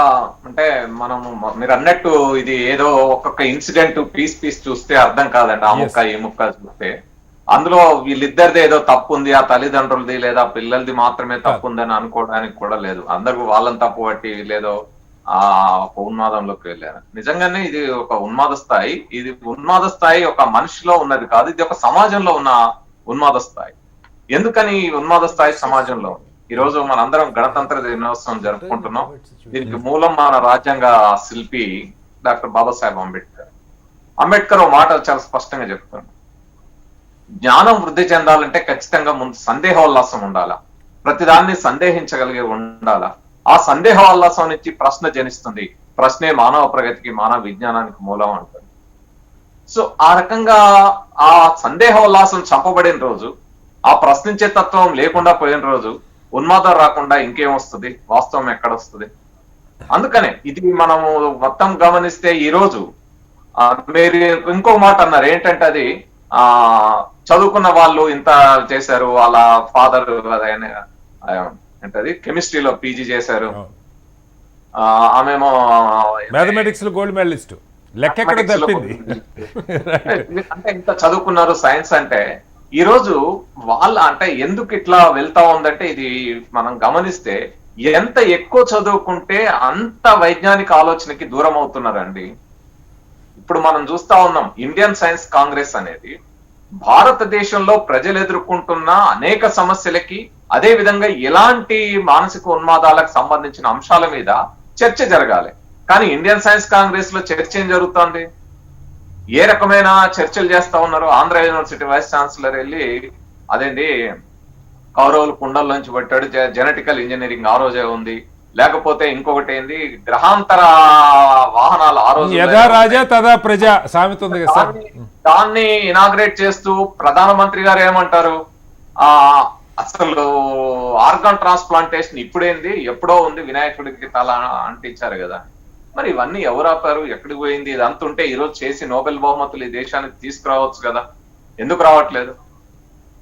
అంటే మనం మీరు అన్నట్టు ఇది ఏదో ఒక్కొక్క ఇన్సిడెంట్ పీస్ చూస్తే అర్థం కాదండి. ఆ ముక్క ఈ ముక్క చూస్తే అందులో వీళ్ళిద్దరిది ఏదో తప్పు ఉంది, ఆ తల్లిదండ్రులది లేదా పిల్లలది మాత్రమే తప్పు ఉందని అనుకోవడానికి కూడా లేదు. అందరూ వాళ్ళని తప్పు పట్టి లేదో ఆ ఒక ఉన్మాదంలోకి వెళ్ళారు. నిజంగానే ఇది ఒక ఉన్మాద స్థాయి. ఇది ఉన్మాద స్థాయి ఒక మనిషిలో ఉన్నది కాదు, ఇది ఒక సమాజంలో ఉన్న ఉన్మాద స్థాయి. ఎందుకని ఈ ఉన్మాద స్థాయి సమాజంలో ఈ రోజు మనందరం గణతంత్ర దినోత్సవం జరుపుకుంటున్నాం. దీనికి మూలం మన రాజ్యాంగ శిల్పి డాక్టర్ బాబాసాహెబ్ అంబేద్కర్ ఒక మాట చాలా స్పష్టంగా చెప్తాడు. జ్ఞానం వృద్ధి చెందాలంటే ఖచ్చితంగా ముందు సందేహోల్లాసం ఉండాలా, ప్రతిదాన్ని సందేహించగలిగే ఉండాలా. ఆ సందేహోల్లాసం నుంచి ప్రశ్న జనిస్తుంది. ప్రశ్నే మానవ ప్రగతికి, మానవ విజ్ఞానానికి మూలం అంటుంది. సో ఆ రకంగా ఆ సందేహోల్లాసం చంపబడిన రోజు, ఆ ప్రశ్నించే తత్వం లేకుండా పోయిన రోజు ఉన్మాదం రాకుండా ఇంకేం వస్తుంది? వాస్తవం ఎక్కడ వస్తుంది? అందుకనే ఇది మనము మొత్తం గమనిస్తే ఈ రోజు మీరు ఇంకో మాట అన్నారు ఏంటంటే అది చదువుకున్న వాళ్ళు ఇంత చేశారు, వాళ్ళ ఫాదర్ ఏంటది కెమిస్ట్రీలో పీజీ చేశారు, ఆమెమో మ్యాథమెటిక్స్ లో గోల్డ్ మెడలిస్ట్, లెక్క ఎక్కడ తప్పింది అంటే ఇంత చదువుకున్నారు సైన్స్ అంటే. ఈ రోజు వాళ్ళ అంటే ఎందుకు ఇట్లా వెళ్తా ఉందంటే ఇది మనం గమనిస్తే ఎంత ఎక్కువ చదువుకుంటే అంత వైజ్ఞానిక ఆలోచనకి దూరం అవుతున్నారండి. ఇప్పుడు మనం చూస్తా ఉన్నాం ఇండియన్ సైన్స్ కాంగ్రెస్ అనేది భారతదేశంలో ప్రజలు ఎదుర్కొంటున్న అనేక సమస్యలకి, అదే విధంగా ఎలాంటి మానసిక ఉన్మాదాలకు సంబంధించిన అంశాల మీద చర్చ జరగాలి. కానీ ఇండియన్ సైన్స్ కాంగ్రెస్ లో చర్చ ఏం జరుగుతోంది? ఏ రకమైన చర్చలు చేస్తా ఉన్నారు? ఆంధ్ర యూనివర్సిటీ వైస్ ఛాన్సలర్ వెళ్ళి అదేంటి కౌరవులు కుండల్లోంచి పట్టాడు, జెనెటికల్ ఇంజనీరింగ్ ఆ రోజే ఉంది, లేకపోతే ఇంకొకటి ఏంది గ్రహాంతర వాహనాలు ఆ రోజు యథా రాజా తదా ప్రజ సామెత ఉంది కదా సార్. దాన్ని ఇనాగ్రేట్ చేస్తూ ప్రధానమంత్రి గారు ఏమంటారు, అసలు ఆర్గాన్ ట్రాన్స్ప్లాంటేషన్ ఇప్పుడేంది ఎప్పుడో ఉంది, వినాయకుడికి తల అంటించారు కదా. మరి ఇవన్నీ ఎవరు ఆపారు, ఎక్కడికి పోయింది? ఇదంతా ఉంటే ఈ రోజు చేసి నోబెల్ బహుమతులు ఈ దేశానికి తీసుకురావచ్చు కదా, ఎందుకు రావట్లేదు?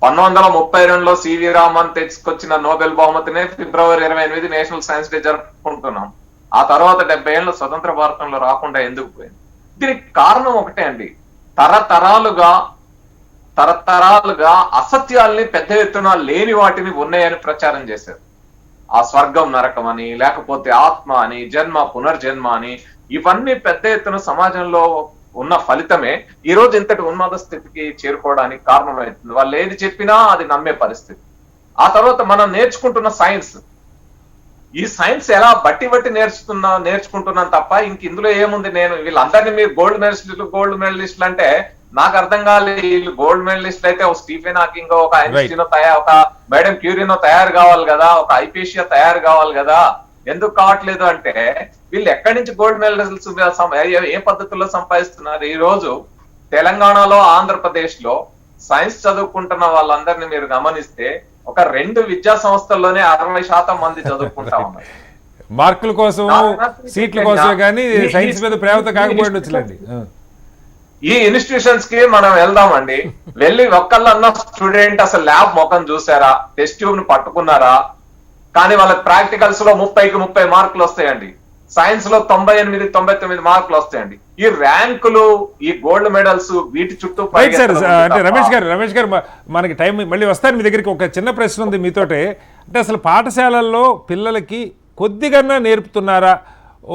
1932లో సివి రామన్ తెచ్చుకొచ్చిన నోబెల్ బహుమతినే ఫిబ్రవరి 28 నేషనల్ సైన్స్ డే జరుపుకుంటున్నాం. ఆ తర్వాత 70 ఏళ్ళ స్వతంత్ర భారతంలో రాకుండా ఎందుకు పోయింది? దీనికి కారణం ఒకటే అండి, తరతరాలుగా అసత్యాల్ని పెద్ద ఎత్తున లేని వాటిని ఉన్నాయని ప్రచారం చేశారు. ఆ స్వర్గం నరకం అని, లేకపోతే ఆత్మ అని, జన్మ పునర్జన్మ అని, ఇవన్నీ పెద్ద ఎత్తున సమాజంలో ఉన్న ఫలితమే ఈ రోజు ఇంతటి ఉన్మాద స్థితికి చేరుకోవడానికి కారణమవుతుంది. వాళ్ళు ఏది చెప్పినా అది నమ్మే పరిస్థితి. ఆ తర్వాత మనం నేర్చుకుంటున్న సైన్స్, ఈ సైన్స్ ఎలా బట్టి నేర్చుకుంటున్నాను తప్ప ఇంక ఇందులో ఏముంది? నేను వీళ్ళందరినీ మీరు గోల్డ్ మెడలిస్టులు అంటే నాకు అర్థం కాలే. వీళ్ళు గోల్డ్ మెడలిస్టులు అయితే ఒక స్టీఫెన్ హాకింగ్, ఒక ఐన్స్టీన్ ఒక మేడం క్యూరీనో తయారు కావాలి కదా, ఒక ఐపీషియా తయారు కావాలి కదా. ఎందుకు కావట్లేదు అంటే వీళ్ళు ఎక్కడి నుంచి గోల్డ్ మెడల్స్ ఏ పద్ధతుల్లో సంపాదిస్తున్నారు? ఈ రోజు తెలంగాణలో, ఆంధ్రప్రదేశ్ లో సైన్స్ చదువుకుంటున్న వాళ్ళందరినీ మీరు గమనిస్తే ఒక 2 విద్యా సంస్థల్లోనే 60% మంది చదువుకుంటా ఉన్నారు. మార్కుల కోసం, సీట్ల కోసం కానీ సైన్స్ మీద ప్రేమతో కాకపోయిండొచ్చులేండి. ఈ ఇన్స్టిట్యూషన్స్ కి మనం వెళ్దామండి, వెళ్ళి ఒక్కళ్ళన్నా స్టూడెంట్ అసలు ల్యాబ్ ముఖం చూసారా, టెస్ట్ ట్యూబ్ ని పట్టుకున్నారా? కానీ వాళ్ళకి ప్రాక్టికల్స్ లో 30కి 30 మార్కులు వస్తాయండి, సైన్స్ లో 98, 99 మార్కులు వస్తాయండి. ఈ ర్యాంకులు, ఈ గోల్డ్ మెడల్స్, వీటి చుట్టూ అంటే రమేష్ గారు మనకి టైం మళ్ళీ వస్తాను మీ దగ్గరికి. ఒక చిన్న ప్రశ్న ఉంది మీతోటే. అంటే అసలు పాఠశాలల్లో పిల్లలకి కొద్దిగా నేర్పుతున్నారా?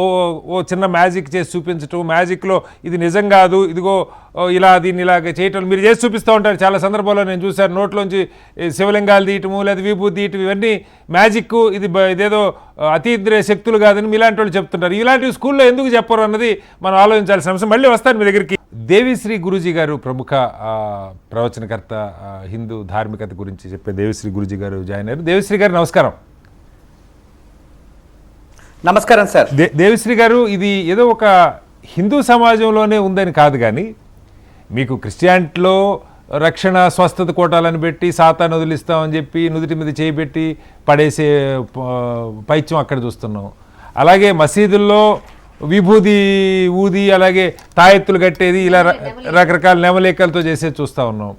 ఓ చిన్న మ్యాజిక్ చేసి చూపించటం, మ్యాజిక్లో ఇది నిజం కాదు, ఇదిగో ఇలా దీన్ని ఇలాగ చేయటం మీరు చేసి చూపిస్తూ ఉంటారు. చాలా సందర్భాల్లో నేను చూశాను, నోట్లోంచి శివలింగాలు తీయటము లేదా విభూతి తీయటం, ఇవన్నీ మ్యాజిక్, ఇదేదో అతీంద్రియ శక్తులు కాదని మీలాంటి వాళ్ళు చెప్తుంటారు. ఇలాంటివి స్కూల్లో ఎందుకు చెప్పరు అన్నది మనం ఆలోచించాల్సిన అంశం. మళ్ళీ వస్తాను మీ దగ్గరికి. దేవిశ్రీ గురూజీ గారు ప్రముఖ ప్రవచనకర్త, హిందూ ధార్మికత గురించి చెప్పే దేవిశ్రీ గురూజీ గారు జాయిన్ అయ్యారు. దేవిశ్రీ గారు నమస్కారం. నమస్కారం సార్. దేవిశ్రీ గారు, ఇది ఏదో ఒక హిందూ సమాజంలోనే ఉందని కాదు కానీ మీకు క్రిస్టియానిటీలో రక్షణ స్వస్థత కోటాలను పెట్టి సాతాను వదిలిస్తామని చెప్పి నుదుటి మీద చేయబెట్టి పడేసే పైత్యం అక్కడ చూస్తున్నాం. అలాగే మసీదుల్లో విభూది ఊది, అలాగే తాయెత్తులు కట్టేది, ఇలా రకరకాల నెమలేకలతో చేసేది చూస్తూ ఉన్నాం.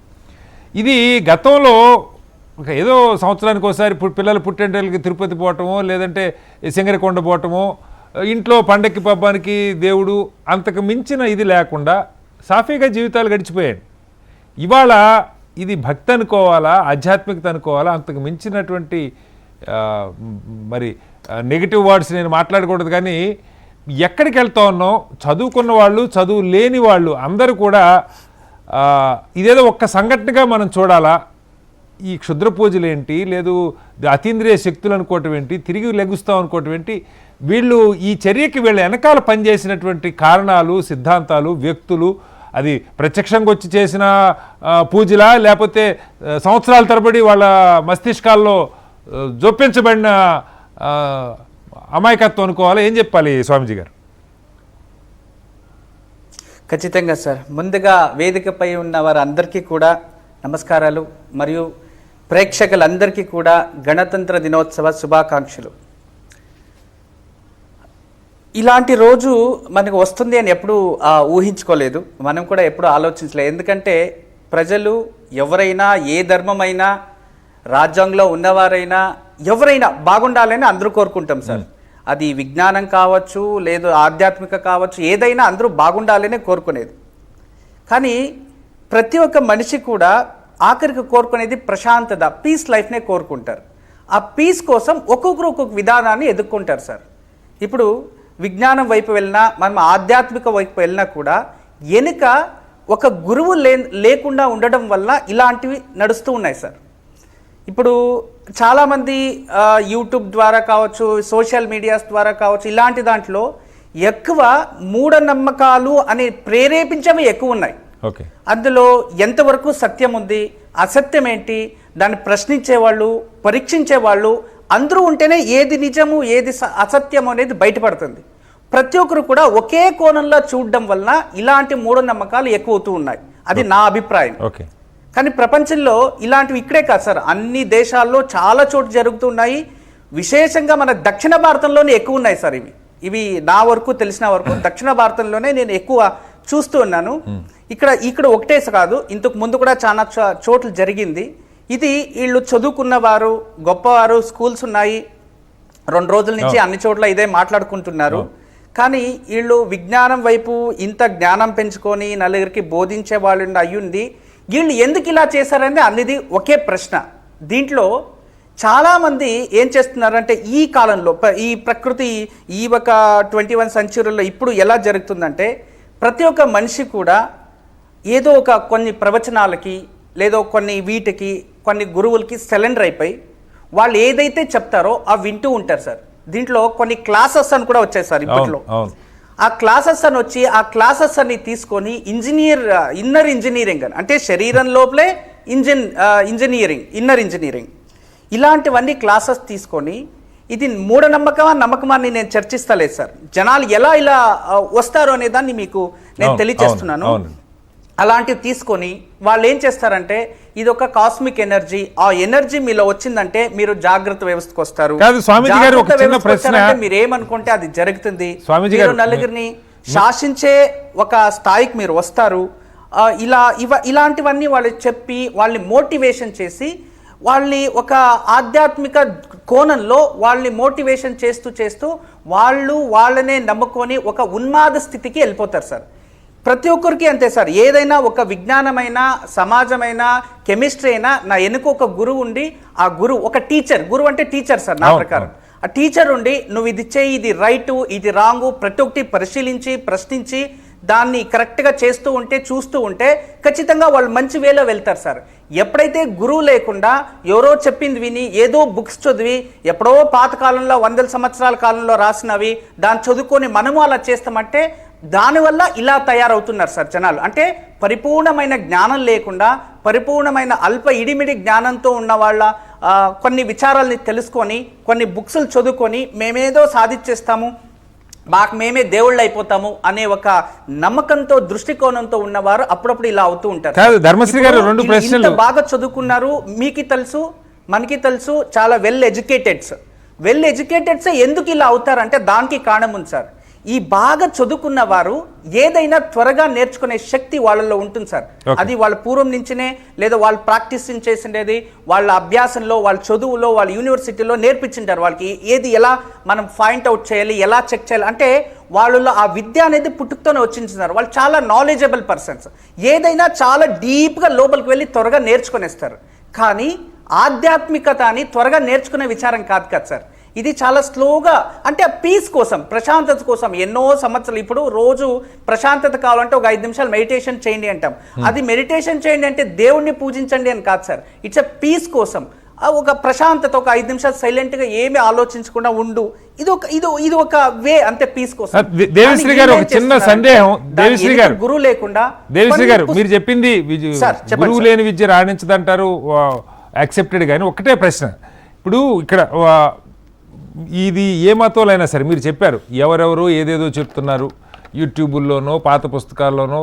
ఇది గతంలో ఏదో సంవత్సరానికి ఒకసారి పిల్లలు పుట్టేంటకి తిరుపతి పోవటమో లేదంటే సింగరికొండ పోవటమో, ఇంట్లో పండక్కి పబ్బానికి దేవుడు, అంతకు మించిన ఇది లేకుండా సాఫీగా జీవితాలు గడిచిపోయాయి. ఇవాళ ఇది భక్తి అనుకోవాలా, ఆధ్యాత్మికత అనుకోవాలా, అంతకు మించినటువంటి మరి నెగిటివ్ వర్డ్స్ నేను మాట్లాడకూడదు కానీ ఎక్కడికి వెళ్తా ఉన్నాం, చదువుకున్న వాళ్ళు, చదువు లేని వాళ్ళు అందరూ కూడా ఇదేదో ఒక్క సంఘటనగా మనం చూడాలా. ఈ క్షుద్ర పూజలు ఏంటి, లేదు అతీంద్రియ శక్తులు అనుకోవటం ఏంటి, తిరిగి లెగుస్తాం అనుకోవటం ఏంటి, వీళ్ళు ఈ చర్యకి వీళ్ళు వెనకాల పనిచేసినటువంటి కారణాలు, సిద్ధాంతాలు, వ్యక్తులు, అది ప్రత్యక్షంగా వచ్చి చేసిన పూజలా లేకపోతే సంవత్సరాల తరబడి వాళ్ళ మస్తిష్కాల్లో జొప్పించబడిన అమాయకత్వం అనుకోవాలా? ఏం చెప్పాలి స్వామీజీ గారు? ఖచ్చితంగా సార్. ముందుగా వేదికపై ఉన్న వారందరికీ కూడా నమస్కారాలు, మరియు ప్రేక్షకులందరికీ కూడా గణతంత్ర దినోత్సవ శుభాకాంక్షలు. ఇలాంటి రోజు మనకు వస్తుంది అని ఎప్పుడు ఊహించుకోలేదు, మనం కూడా ఎప్పుడు ఆలోచించలేదు. ఎందుకంటే ప్రజలు ఎవరైనా, ఏ ధర్మమైనా, రాజ్యాంగంలో ఉన్నవారైనా ఎవరైనా బాగుండాలని అందరూ కోరుకుంటాం సార్. అది విజ్ఞానం కావచ్చు, లేదు ఆధ్యాత్మిక కావచ్చు, ఏదైనా అందరూ బాగుండాలనే కోరుకునేది. కానీ ప్రతి ఒక్క మనిషి కూడా ఆఖరికి కోరుకునేది ప్రశాంతత, పీస్ లైఫ్నే కోరుకుంటారు. ఆ పీస్ కోసం ఒక్కొక్కరు ఒక్కొక్క విధానాన్ని ఎదుర్కొంటారు సార్. ఇప్పుడు విజ్ఞానం వైపు వెళ్ళినా, మనం ఆధ్యాత్మిక వైపు వెళ్ళినా కూడా వెనుక ఒక గురువు లేకుండా ఉండడం వల్ల ఇలాంటివి నడుస్తూ ఉన్నాయి సార్. ఇప్పుడు చాలామంది యూట్యూబ్ ద్వారా కావచ్చు, సోషల్ మీడియాస్ ద్వారా కావచ్చు, ఇలాంటి దాంట్లో ఎక్కువ మూఢనమ్మకాలు అని ప్రేరేపించేవి ఎక్కువ ఉన్నాయి. ఓకే, అందులో ఎంతవరకు సత్యం ఉంది, అసత్యం ఏంటి, దాన్ని ప్రశ్నించేవాళ్ళు, పరీక్షించేవాళ్ళు అందరూ ఉంటేనే ఏది నిజము, ఏది అసత్యం అనేది బయటపడుతుంది. ప్రతి ఒక్కరు కూడా ఒకే కోణంలో చూడడం వలన ఇలాంటి మూఢనమ్మకాలు ఎక్కువ అవుతూ ఉన్నాయి. అది నా అభిప్రాయం. ఓకే, కానీ ప్రపంచంలో ఇలాంటివి ఇక్కడే కాదు సార్, అన్ని దేశాల్లో చాలా చోట్ల జరుగుతున్నాయి. విశేషంగా మన దక్షిణ భారతంలోనే ఎక్కువ ఉన్నాయి సార్. ఇవి నా వరకు తెలిసిన వరకు దక్షిణ భారతంలోనే నేను ఎక్కువ చూస్తూ ఉన్నాను. ఇక్కడ ఒకటే కాదు, ఇంతకు ముందు కూడా చాలా చోట్ల జరిగింది. ఇది వీళ్ళు చదువుకున్నవారు, గొప్పవారు, స్కూల్స్ ఉన్నాయి, 2 రోజుల నుంచి అన్ని చోట్ల ఇదే మాట్లాడుకుంటున్నారు. కానీ వీళ్ళు విజ్ఞానం వైపు ఇంత జ్ఞానం పెంచుకొని నలుగురికి బోధించే వాళ్ళు అయ్యుంది, వీళ్ళు ఎందుకు ఇలా చేశారని అన్నిది ఒకే ప్రశ్న. దీంట్లో చాలామంది ఏం చేస్తున్నారంటే ఈ కాలంలో, ఈ ప్రకృతి ఈ ఒక 21వ సెంచరీలో ఇప్పుడు ఎలా జరుగుతుందంటే ప్రతి ఒక్క మనిషి కూడా ఏదో ఒక కొన్ని ప్రవచనాలకి, లేదో కొన్ని వీటికి, కొన్ని గురువులకి సరెండర్ అయిపోయి వాళ్ళు ఏదైతే చెప్తారో అవి వింటూ ఉంటారు సార్. దీంట్లో కొన్ని క్లాసెస్ అని కూడా వచ్చాయి సార్ ఇప్పట్లో. ఆ క్లాసెస్ అని వచ్చి ఆ క్లాసెస్ అన్ని తీసుకొని ఇన్నర్ ఇంజనీరింగ్ అని, అంటే శరీరం లోపలే ఇంజనీరింగ్, ఇన్నర్ ఇంజనీరింగ్, ఇలాంటివన్నీ క్లాసెస్ తీసుకొని ఇది మూఢనమ్మకమా నమ్మకమా అని నేను చర్చిస్తలేదు సార్. జనాలు ఎలా ఇలా వస్తారు అనే దాన్ని మీకు నేను తెలియజేస్తున్నాను. అలాంటివి తీసుకొని వాళ్ళు ఏం చేస్తారంటే ఇది ఒక కాస్మిక్ ఎనర్జీ, ఆ ఎనర్జీ మీలో వచ్చిందంటే మీరు జాగ్రత్త వ్యవస్థకు వస్తారు. మీరు ఏమనుకుంటే అది జరుగుతుంది. మీరు నలుగురిని శాసించే ఒక స్థాయికి మీరు వస్తారు. ఇలాంటివన్నీ వాళ్ళు చెప్పి వాళ్ళని మోటివేషన్ చేసి వాళ్ళని ఒక ఆధ్యాత్మిక కోణంలో వాళ్ళని మోటివేషన్ చేస్తూ వాళ్ళనే నమ్ముకొని ఒక ఉన్మాద స్థితికి వెళ్ళిపోతారు సార్. ప్రతి ఒక్కరికి అంతే సార్. ఏదైనా ఒక విజ్ఞానమైన, సమాజమైన, కెమిస్ట్రీ అయినా నా వెనుక ఒక గురువు ఉండి, ఆ గురువు ఒక టీచర్, గురువు అంటే టీచర్ సార్ నా ప్రకారం. ఆ టీచర్ ఉండి నువ్వు ఇది చేయి, ఇది రైటు, ఇది రాంగు, ప్రతి ఒక్కటి పరిశీలించి ప్రశ్నించి దాన్ని కరెక్ట్గా చేస్తూ ఉంటే, చూస్తూ ఉంటే ఖచ్చితంగా వాళ్ళు మంచి వేలో వెళ్తారు సార్. ఎప్పుడైతే గురువు లేకుండా ఎవరో చెప్పింది విని ఏదో బుక్స్ చదివి ఎప్పుడో పాతకాలంలో 100 సంవత్సరాల కాలంలో రాసినవి దాన్ని చదువుకొని మనము అలా చేస్తామంటే దానివల్ల ఇలా తయారవుతున్నారు సార్ జనాలు. అంటే పరిపూర్ణమైన జ్ఞానం లేకుండా, పరిపూర్ణమైన అల్ప ఇడిమిడి జ్ఞానంతో ఉన్న వాళ్ళ కొన్ని విచారాలని తెలుసుకొని, కొన్ని బుక్స్లు చదువుకొని మేమేదో సాధించేస్తాము, మాకు మేమే దేవుళ్ళు అయిపోతాము అనే ఒక నమ్మకంతో, దృష్టికోణంతో ఉన్నవారు అప్పుడప్పుడు ఇలా అవుతూ ఉంటారు. ధర్మశ్రీ గారు 2 ప్రశ్నలు. బాగా చదువుకున్నారు, మీకు తెలుసు, మనకి తెలుసు, చాలా వెల్ ఎడ్యుకేటెడ్స్ ఎందుకు ఇలా అవుతారంటే దానికి కారణం ఉంది సార్. ఈ బాగా చదువుకున్న వారు ఏదైనా త్వరగా నేర్చుకునే శక్తి వాళ్ళలో ఉంటుంది సార్. అది వాళ్ళ పూర్వం నుంచినే, లేదా వాళ్ళు ప్రాక్టీస్ చేసిండేది, వాళ్ళ అభ్యాసంలో, వాళ్ళ చదువులో, వాళ్ళ యూనివర్సిటీలో నేర్పించింటారు వాళ్ళకి ఏది ఎలా మనం ఫైండ్ అవుట్ చేయాలి, ఎలా చెక్ చేయాలి. అంటే వాళ్ళలో ఆ విద్య అనేది పుట్టుకతోనే వచ్చింటున్నారు. వాళ్ళు చాలా నాలెడ్జబుల్ పర్సన్స్. ఏదైనా చాలా డీప్గా లోపలికి వెళ్ళి త్వరగా నేర్చుకునేస్తారు. కానీ ఆధ్యాత్మికత అని త్వరగా నేర్చుకునే విచారం కాదు కదా సార్. ఇది చాలా స్లోగా, అంటే పీస్ కోసం, ప్రశాంతత కోసం ఎన్నో సంవత్సరాలు. ఇప్పుడు రోజు ప్రశాంతత కావాలంటే ఒక 5 నిమిషాలు మెడిటేషన్ చేయండి అంటాం. అది మెడిటేషన్ చేయండి అంటే దేవుణ్ణి పూజించండి అని కాదు సార్. ఇట్స్ ఎ పీస్ కోసం, ఒక ప్రశాంతత, ఒక 5 నిమిషాలు సైలెంట్గా ఏమీ ఆలోచించకుండా ఉండు, ఇది ఒక వే అంతే, పీస్ కోసం. దేవిశ్రీ గారు ఒక చిన్న సందేహం. దేవిశ్రీ గారు, గురువు లేకుండా, దేవిశ్రీ గారు మీరు చెప్పింది గురువు లేని విద్య రాణించదంటారు, యాక్సెప్టెడ్. కానీ ఒకటే ప్రశ్న, ఇప్పుడు ఇక్కడ ఇది ఏ మతంలోనైనా సరే మీరు చెప్పారు, ఎవరెవరు ఏదేదో చెప్తున్నారు యూట్యూబుల్లోనో పాత పుస్తకాల్లోనో,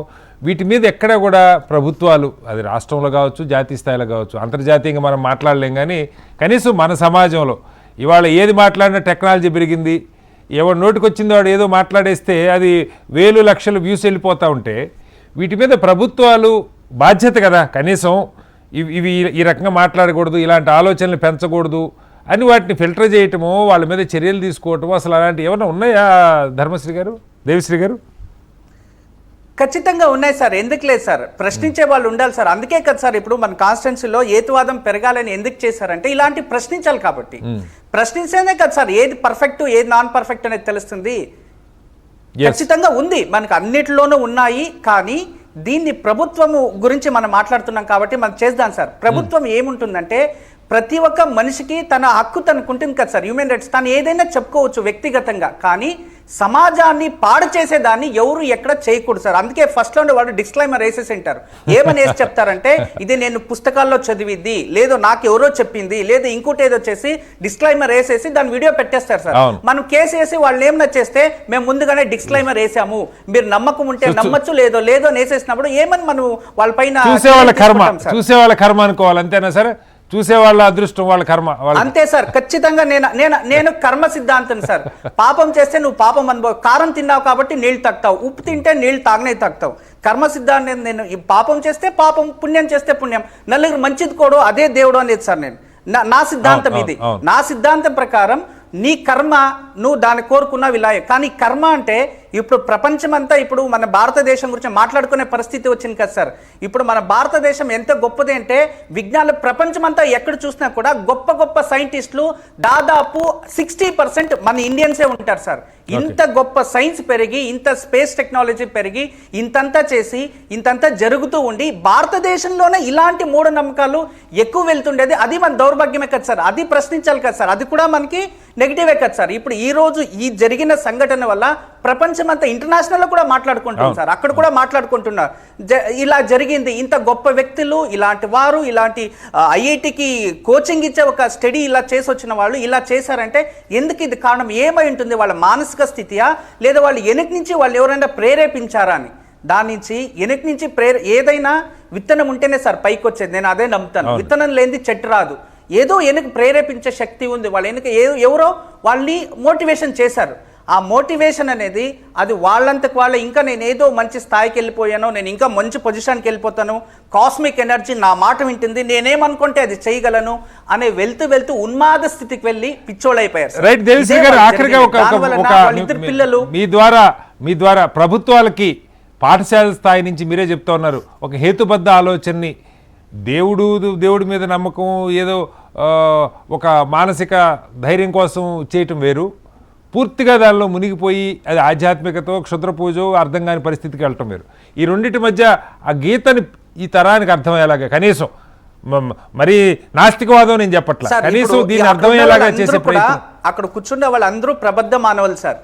వీటి మీద ఎక్కడ కూడా ప్రభుత్వాలు, అది రాష్ట్రంలో కావచ్చు, జాతీయ స్థాయిలో కావచ్చు, అంతర్జాతీయంగా మనం మాట్లాడలేం. కానీ కనీసం మన సమాజంలో ఇవాళ ఏది మాట్లాడినా టెక్నాలజీ పెరిగింది, ఎవరు నోటికి వచ్చిందో వాడు ఏదో మాట్లాడేస్తే అది వేలు లక్షలు వ్యూస్ వెళ్ళిపోతూ ఉంటే వీటి మీద ప్రభుత్వాలు బాధ్యత కదా, కనీసం ఇవి ఈ రకంగా మాట్లాడకూడదు, ఇలాంటి ఆలోచనలు పెంచకూడదు అని వాటిని ఫిల్టర్ చేయటమో వాళ్ళ మీద చర్యలు తీసుకోవటమో అసలు అలాంటివి ఏమైనా ఉన్నాయా ధర్మశ్రీ గారు, దేవిశ్రీ గారు? ఖచ్చితంగా ఉన్నాయి సార్, ఎందుకు లేదు సార్, ప్రశ్నించే వాళ్ళు ఉండాలి సార్. అందుకే కదా సార్ ఇప్పుడు మన కాన్స్టిట్యున్సీలో ఏతువాదం పెరగాలని ఎందుకు చేశారంటే ఇలాంటి ప్రశ్నించాలి కాబట్టి. ప్రశ్నించేదే కదా సార్ ఏది పర్ఫెక్ట్ ఏది నాన్ పర్ఫెక్ట్ అనేది తెలుస్తుంది. ఖచ్చితంగా ఉంది, మనకు అన్నిటిలోనూ ఉన్నాయి. కానీ దీన్ని ప్రభుత్వం గురించి మనం మాట్లాడుతున్నాం కాబట్టి మనం చేద్దాం సార్. ప్రభుత్వం ఏముంటుందంటే ప్రతి ఒక్క మనిషికి తన హక్కు తనకు ఉంటుంది కదా సార్, హ్యూమన్ రైట్స్. తను ఏదైనా చెప్పుకోవచ్చు వ్యక్తిగతంగా, కానీ సమాజాన్ని పాడు చేసేదాన్ని ఎవరు ఎక్కడ చేయకూడదు సార్. అందుకే ఫస్ట్ లోనే వాళ్ళు డిస్క్లైమర్ వేసేసి ఉంటారు. ఏమని వేసి చెప్తారంటే ఇది నేను పుస్తకాల్లో చదివిద్ది, లేదో నాకు ఎవరో చెప్పింది, లేదా ఇంకోటి ఏదో చేసి డిస్క్లైమర్ వేసేసి దాని వీడియో పెట్టేస్తారు సార్. మనం కేసు వేసి వాళ్ళు ఏమన్నా చేస్తే మేము ముందుగానే డిస్క్లైమర్ వేసాము, మీరు నమ్మకం ఉంటే నమ్మచ్చు, లేదో వేసేసినప్పుడు ఏమని మనం వాళ్ళ పైన చూసేవాళ్ళ కర్మ అనుకోవాలి, అంతేనా సరే? చూసేవాళ్ళ అదృష్టం, వాళ్ళ కర్మ అంతే సార్. ఖచ్చితంగా నేను కర్మ సిద్ధాంతం సార్. పాపం చేస్తే నువ్వు పాపం అనుభవం, కారం తిన్నావు కాబట్టి నీళ్లు తాగుతావు, ఉప్పు తింటే నీళ్లు తాగనే తాగుతావు. కర్మ సిద్ధాంతం నేను పాపం చేస్తే పాపం, పుణ్యం చేస్తే పుణ్యం, నలుగురు మంచిది కూడా అదే దేవుడు అనేది సార్. నేను నా సిద్ధాంతం ఇది. నా సిద్ధాంతం ప్రకారం నీ కర్మ నువ్వు దాన్ని కోరుకున్నావు ఇలా. కానీ కర్మ అంటే ఇప్పుడు ప్రపంచమంతా ఇప్పుడు మన భారతదేశం గురించి మాట్లాడుకునే పరిస్థితి వచ్చింది కదా సార్. ఇప్పుడు మన భారతదేశం ఎంత గొప్పది అంటే విజ్ఞాన ప్రపంచమంతా ఎక్కడ చూసినా కూడా గొప్ప గొప్ప సైంటిస్టులు దాదాపు 60% మన ఇండియన్సే ఉంటారు సార్. ఇంత గొప్ప సైన్స్ పెరిగి, ఇంత స్పేస్ టెక్నాలజీ పెరిగి, ఇంతంతా చేసి ఇంతంతా జరుగుతూ ఉండి భారతదేశంలోనే ఇలాంటి మూఢనమ్మకాలు ఎక్కువ వెళ్తుండేది. అది మన దౌర్భాగ్యమే కదా సార్. అది ప్రశ్నించాలి కదా సార్. అది కూడా మనకి నెగిటివే కదా సార్. ఇప్పుడు ఈ రోజు ఈ జరిగిన సంఘటన వల్ల ప్రపంచమంతా ఇంటర్నేషనల్ లో కూడా మాట్లాడుకుంటున్నారు సార్. అక్కడ కూడా మాట్లాడుకుంటున్నారు ఇలా జరిగింది, ఇంత గొప్ప వ్యక్తులు ఇలాంటి వారు, ఇలాంటి ఐఐటికి కోచింగ్ ఇచ్చే ఒక స్టడీ ఇలా చేసి వచ్చిన వాళ్ళు ఇలా చేశారంటే ఎందుకు? ఇది కారణం ఏమై ఉంటుంది? వాళ్ళ మానసిక స్థితియా, లేదా వాళ్ళు వెనక నుంచి వాళ్ళు ఎవరైనా ప్రేరేపించారా అని. దాని నుంచి వెనక నుంచి ఏదైనా విత్తనం ఉంటేనే సార్ పైకి వచ్చేది. నేను అదే నమ్ముతాను. విత్తనం లేనిది చెట్టు రాదు. ఏదో వెనక ప్రేరేపించే శక్తి ఉంది. వాళ్ళ వెనక ఎవరో వాళ్ళని మోటివేషన్ చేశారు. ఆ మోటివేషన్ అనేది అది వాళ్ళంతకు వాళ్ళ ఇంకా నేను ఏదో మంచి స్థాయికి వెళ్ళిపోయాను, నేను ఇంకా మంచి పొజిషన్కి వెళ్ళిపోతాను, కాస్మిక్ ఎనర్జీ నా మాట వింటుంది, నేనేమనుకుంటే అది చేయగలను అనే వెళ్తూ ఉన్మాద స్థితికి వెళ్ళి పిచ్చోళ్ళైపోయారు. రైట్ దేవిశ్రీ గారు, ఆఖరిగా ఇద్దరు పిల్లలు మీ ద్వారా ప్రభుత్వాలకి పాఠశాల స్థాయి నుంచి మీరే చెప్తా ఉన్నారు, ఒక హేతుబద్ధ ఆలోచనని దేవుడి మీద నమ్మకం ఏదో ఒక మానసిక ధైర్యం కోసం చేయటం వేరు, పూర్తిగా దానిలో మునిగిపోయి అది ఆధ్యాత్మికతో క్షుద్ర పూజో అర్థం కాని పరిస్థితికి వెళ్ళటం వేరు. ఈ రెండింటి మధ్య ఆ గీతని ఈ తరానికి అర్థమయ్యేలాగా కనీసం మరి నాస్తికవాదం నేను చెప్పట్లా, కనీసం దీన్ని అర్థమయ్యేలాగా చేసే ప్రయత్నం. అక్కడ కూర్చున్న వాళ్ళందరూ ప్రబద్ధ మానవులు సార్.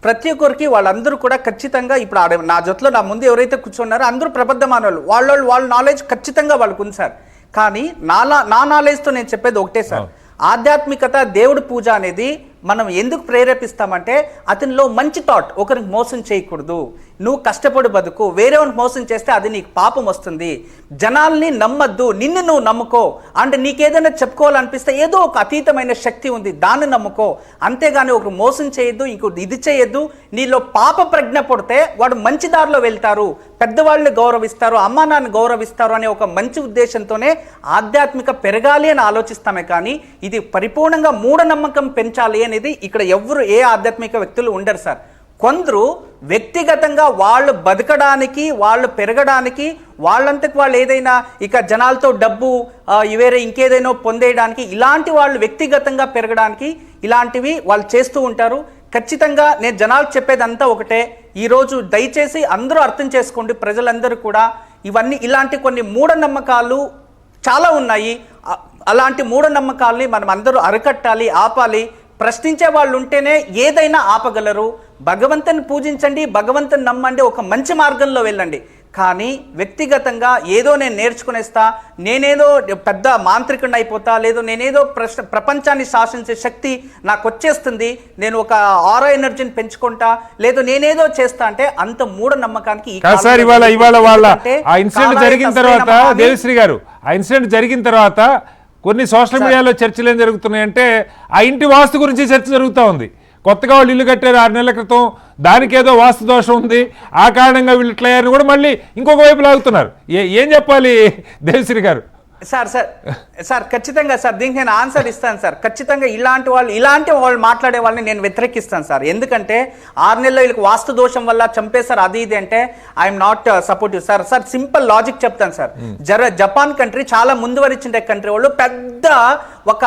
ప్రతి ఒక్కరికి వాళ్ళందరూ కూడా ఖచ్చితంగా ఇప్పుడు నా జొత్తులో నా ముందు ఎవరైతే కూర్చున్నారో అందరూ ప్రబద్ధ మానవులు. వాళ్ళ నాలెడ్జ్ ఖచ్చితంగా వాళ్ళకు ఉంది సార్. కానీ నా నాలెడ్జ్తో నేను చెప్పేది ఒకటే సార్, ఆధ్యాత్మికత దేవుడి పూజ అనేది మనం ఎందుకు ప్రేరేపిస్తామంటే అతనిలో మంచి థాట్, ఒకరికి మోసం చేయకూడదు, నువ్వు కష్టపడి బతుకు, వేరే వాడిని మోసం చేస్తే అది నీకు పాపం వస్తుంది, జనాల్ని నమ్మద్దు, నిన్ను నువ్వు నమ్ముకో, అంటే నీకేదైనా చెప్పుకోవాలనిపిస్తే ఏదో ఒక అతీతమైన శక్తి ఉంది దాన్ని నమ్ముకో, అంతేగాని ఒకరు మోసం చేయొద్దు, ఇంకోటి ఇది చేయొద్దు. నీలో పాప ప్రజ్ఞ పడితే వాడు మంచి దారిలో వెళ్తారు, పెద్దవాళ్ళని గౌరవిస్తారు, అమ్మా నాన్న గౌరవిస్తారు అనే ఒక మంచి ఉద్దేశంతోనే ఆధ్యాత్మిక పెరగాలి అని ఆలోచిస్తామే. కానీ ఇది పరిపూర్ణంగా మూఢనమ్మకం పెంచాలి అనేది ఇక్కడ ఎవరు ఏ ఆధ్యాత్మిక వ్యక్తులు ఉండరు సార్. కొందరు వ్యక్తిగతంగా వాళ్ళు బతకడానికి, వాళ్ళు పెరగడానికి, వాళ్ళంతకు వాళ్ళు ఏదైనా ఇక జనాలతో డబ్బు వేరే ఇంకేదైనా పొందేయడానికి, ఇలాంటి వాళ్ళు వ్యక్తిగతంగా పెరగడానికి ఇలాంటివి వాళ్ళు చేస్తూ ఉంటారు. ఖచ్చితంగా నేను జనాలకు చెప్పేదంతా ఒకటే, ఈరోజు దయచేసి అందరూ అర్థం చేసుకోండి, ప్రజలందరూ కూడా ఇవన్నీ ఇలాంటి కొన్ని మూఢనమ్మకాలు చాలా ఉన్నాయి. అలాంటి మూఢనమ్మకాలని మనం అందరూ అరికట్టాలి, ఆపాలి. ప్రశ్నించే వాళ్ళు ఉంటేనే ఏదైనా ఆపగలరు. భగవంతుని పూజించండి, భగవంతుని నమ్మండి, ఒక మంచి మార్గంలో వెళ్ళండి. కానీ వ్యక్తిగతంగా ఏదో నేను నేర్చుకునేస్తా, నేనేదో పెద్ద మాంత్రికుడిని అయిపోతా, లేదో నేనేదో ప్రపంచాన్ని శాసించే శక్తి నాకు వచ్చేస్తుంది, నేను ఒక ఆరో ఎనర్జీని పెంచుకుంటా, లేదో నేనేదో చేస్తా అంటే అంత మూఢనమ్మకానికి దేవిశ్రీ గారు ఆ ఇన్సిడెంట్ జరిగిన తర్వాత కొన్ని సోషల్ మీడియాలో చర్చలు ఏం జరుగుతున్నాయంటే ఆ ఇంటి వాస్తు గురించి చర్చ జరుగుతూ ఉంది. కొత్తగా వాళ్ళు ఇల్లు కట్టారు 6 నెలల క్రితం, దానికి ఏదో వాస్తు దోషం ఉంది, ఆ కారణంగా వీళ్ళు ఇట్లా అయ్యారని కూడా మళ్ళీ ఇంకొక వైపు లాగుతున్నారు. ఏం చెప్పాలి దేవశ్రీ గారు? సార్ ఖచ్చితంగా సార్ దీనికి నేను ఆన్సర్ ఇస్తాను సార్. ఖచ్చితంగా ఇలాంటి వాళ్ళు మాట్లాడే వాళ్ళని నేను వ్యతిరేకిస్తాను సార్. ఎందుకంటే 6 నెలల్లో వీళ్ళకి వాస్తు దోషం వల్ల చంపేశారు అది ఇది అంటే I'm not supportive sir. Simple logic చెప్తాను సార్. జపాన్ కంట్రీ చాలా ముందు వరించిన కంట్రీ వాళ్ళు పెద్ద ఒక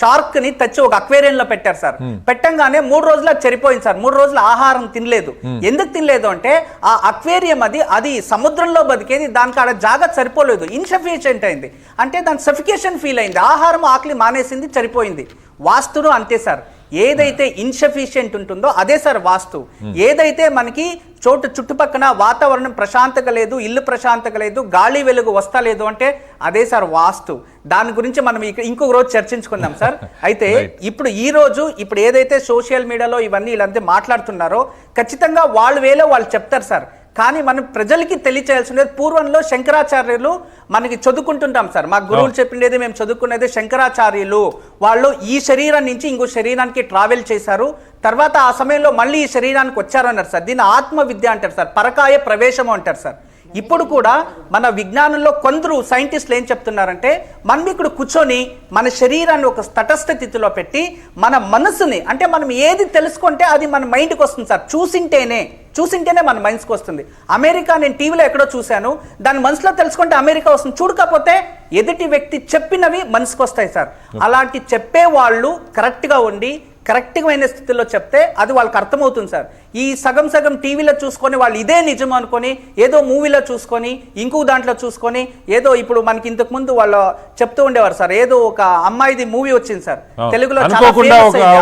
షార్క్ ని తెచ్చి ఒక అక్వేరియంలో పెట్టారు సార్. పెట్టంగానే 3 రోజులు చనిపోయింది సార్. 3 రోజులు ఆహారం తినలేదు. ఎందుకు తినలేదు అంటే ఆ అక్వేరియం అది సముద్రంలో బతికేది, దానికి ఆడ జాగ్రత్త సరిపోలేదు, ఇన్సఫిషియెంట్ అయింది. అంటే దాని సఫికేషన్ ఫీల్ అయింది, ఆహారం ఆకలి మానేసింది, చనిపోయింది. వాస్తును అంతే సార్. ఏదైతే ఇన్సఫిషియెంట్ ఉంటుందో అదే సార్ వాస్తు. ఏదైతే మనకి చుట్టుపక్కన వాతావరణం ప్రశాంతంగా లేదు, ఇల్లు ప్రశాంతంగా లేదు, గాలి వెలుగు వస్తలేదు అంటే అదే సార్ వాస్తు. దాని గురించి మనం ఇంకొక రోజు చర్చించుకుందాం సార్. అయితే ఇప్పుడు ఏదైతే సోషల్ మీడియాలో ఇవన్నీ వీళ్ళంతా మాట్లాడుతున్నారో ఖచ్చితంగా వాళ్ళు వేలో వాళ్ళు చెప్తారు సార్. కానీ మనం ప్రజలకి తెలియచేయాల్సినది, పూర్వంలో శంకరాచార్యులు మనకి చదువుకుంటుంటాం సార్. మా గురువులు చెప్పిండేది మేము చదువుకునేది శంకరాచార్యులు. వాళ్ళు ఈ శరీరం నుంచి ఇంకో శరీరానికి ట్రావెల్ చేశారు, తర్వాత ఆ సమయంలో మళ్ళీ ఈ శరీరానికి వచ్చారు అన్నారు సార్. దీన్ని ఆత్మ విద్య అంటారు సార్, పరకాయ ప్రవేశము అంటారు సార్. ఇప్పుడు కూడా మన విజ్ఞానంలో కొందరు సైంటిస్టులు ఏం చెప్తున్నారంటే మనం ఇక్కడ కూర్చొని మన శరీరాన్ని ఒక తటస్థ స్థితిలో పెట్టి మన మనసుని, అంటే మనం ఏది తెలుసుకుంటే అది మన మైండ్కి వస్తుంది సార్. చూసింటేనే మన మనసుకు వస్తుంది. అమెరికా నేను టీవీలో ఎక్కడో చూశాను, దాని మనసులో తెలుసుకుంటే అమెరికా వస్తుంది, చూడకపోతే ఎదుటి వ్యక్తి చెప్పినవి మనసుకు వస్తాయి సార్. అలాంటి చెప్పే వాళ్ళు కరెక్ట్గా ఉండి కరెక్ట్మైన స్థితిలో చెప్తే అది వాళ్ళకి అర్థమవుతుంది సార్. ఈ సగం టీవీలో చూసుకొని వాళ్ళు ఇదే నిజం అనుకొని ఏదో మూవీలో చూసుకొని ఇంకో దాంట్లో చూసుకొని ఏదో ఇప్పుడు మనకి ఇంతకు ముందు వాళ్ళు చెప్తూ ఉండేవారు సార్, ఏదో ఒక అమ్మాయిది మూవీ వచ్చింది సార్ తెలుగులో,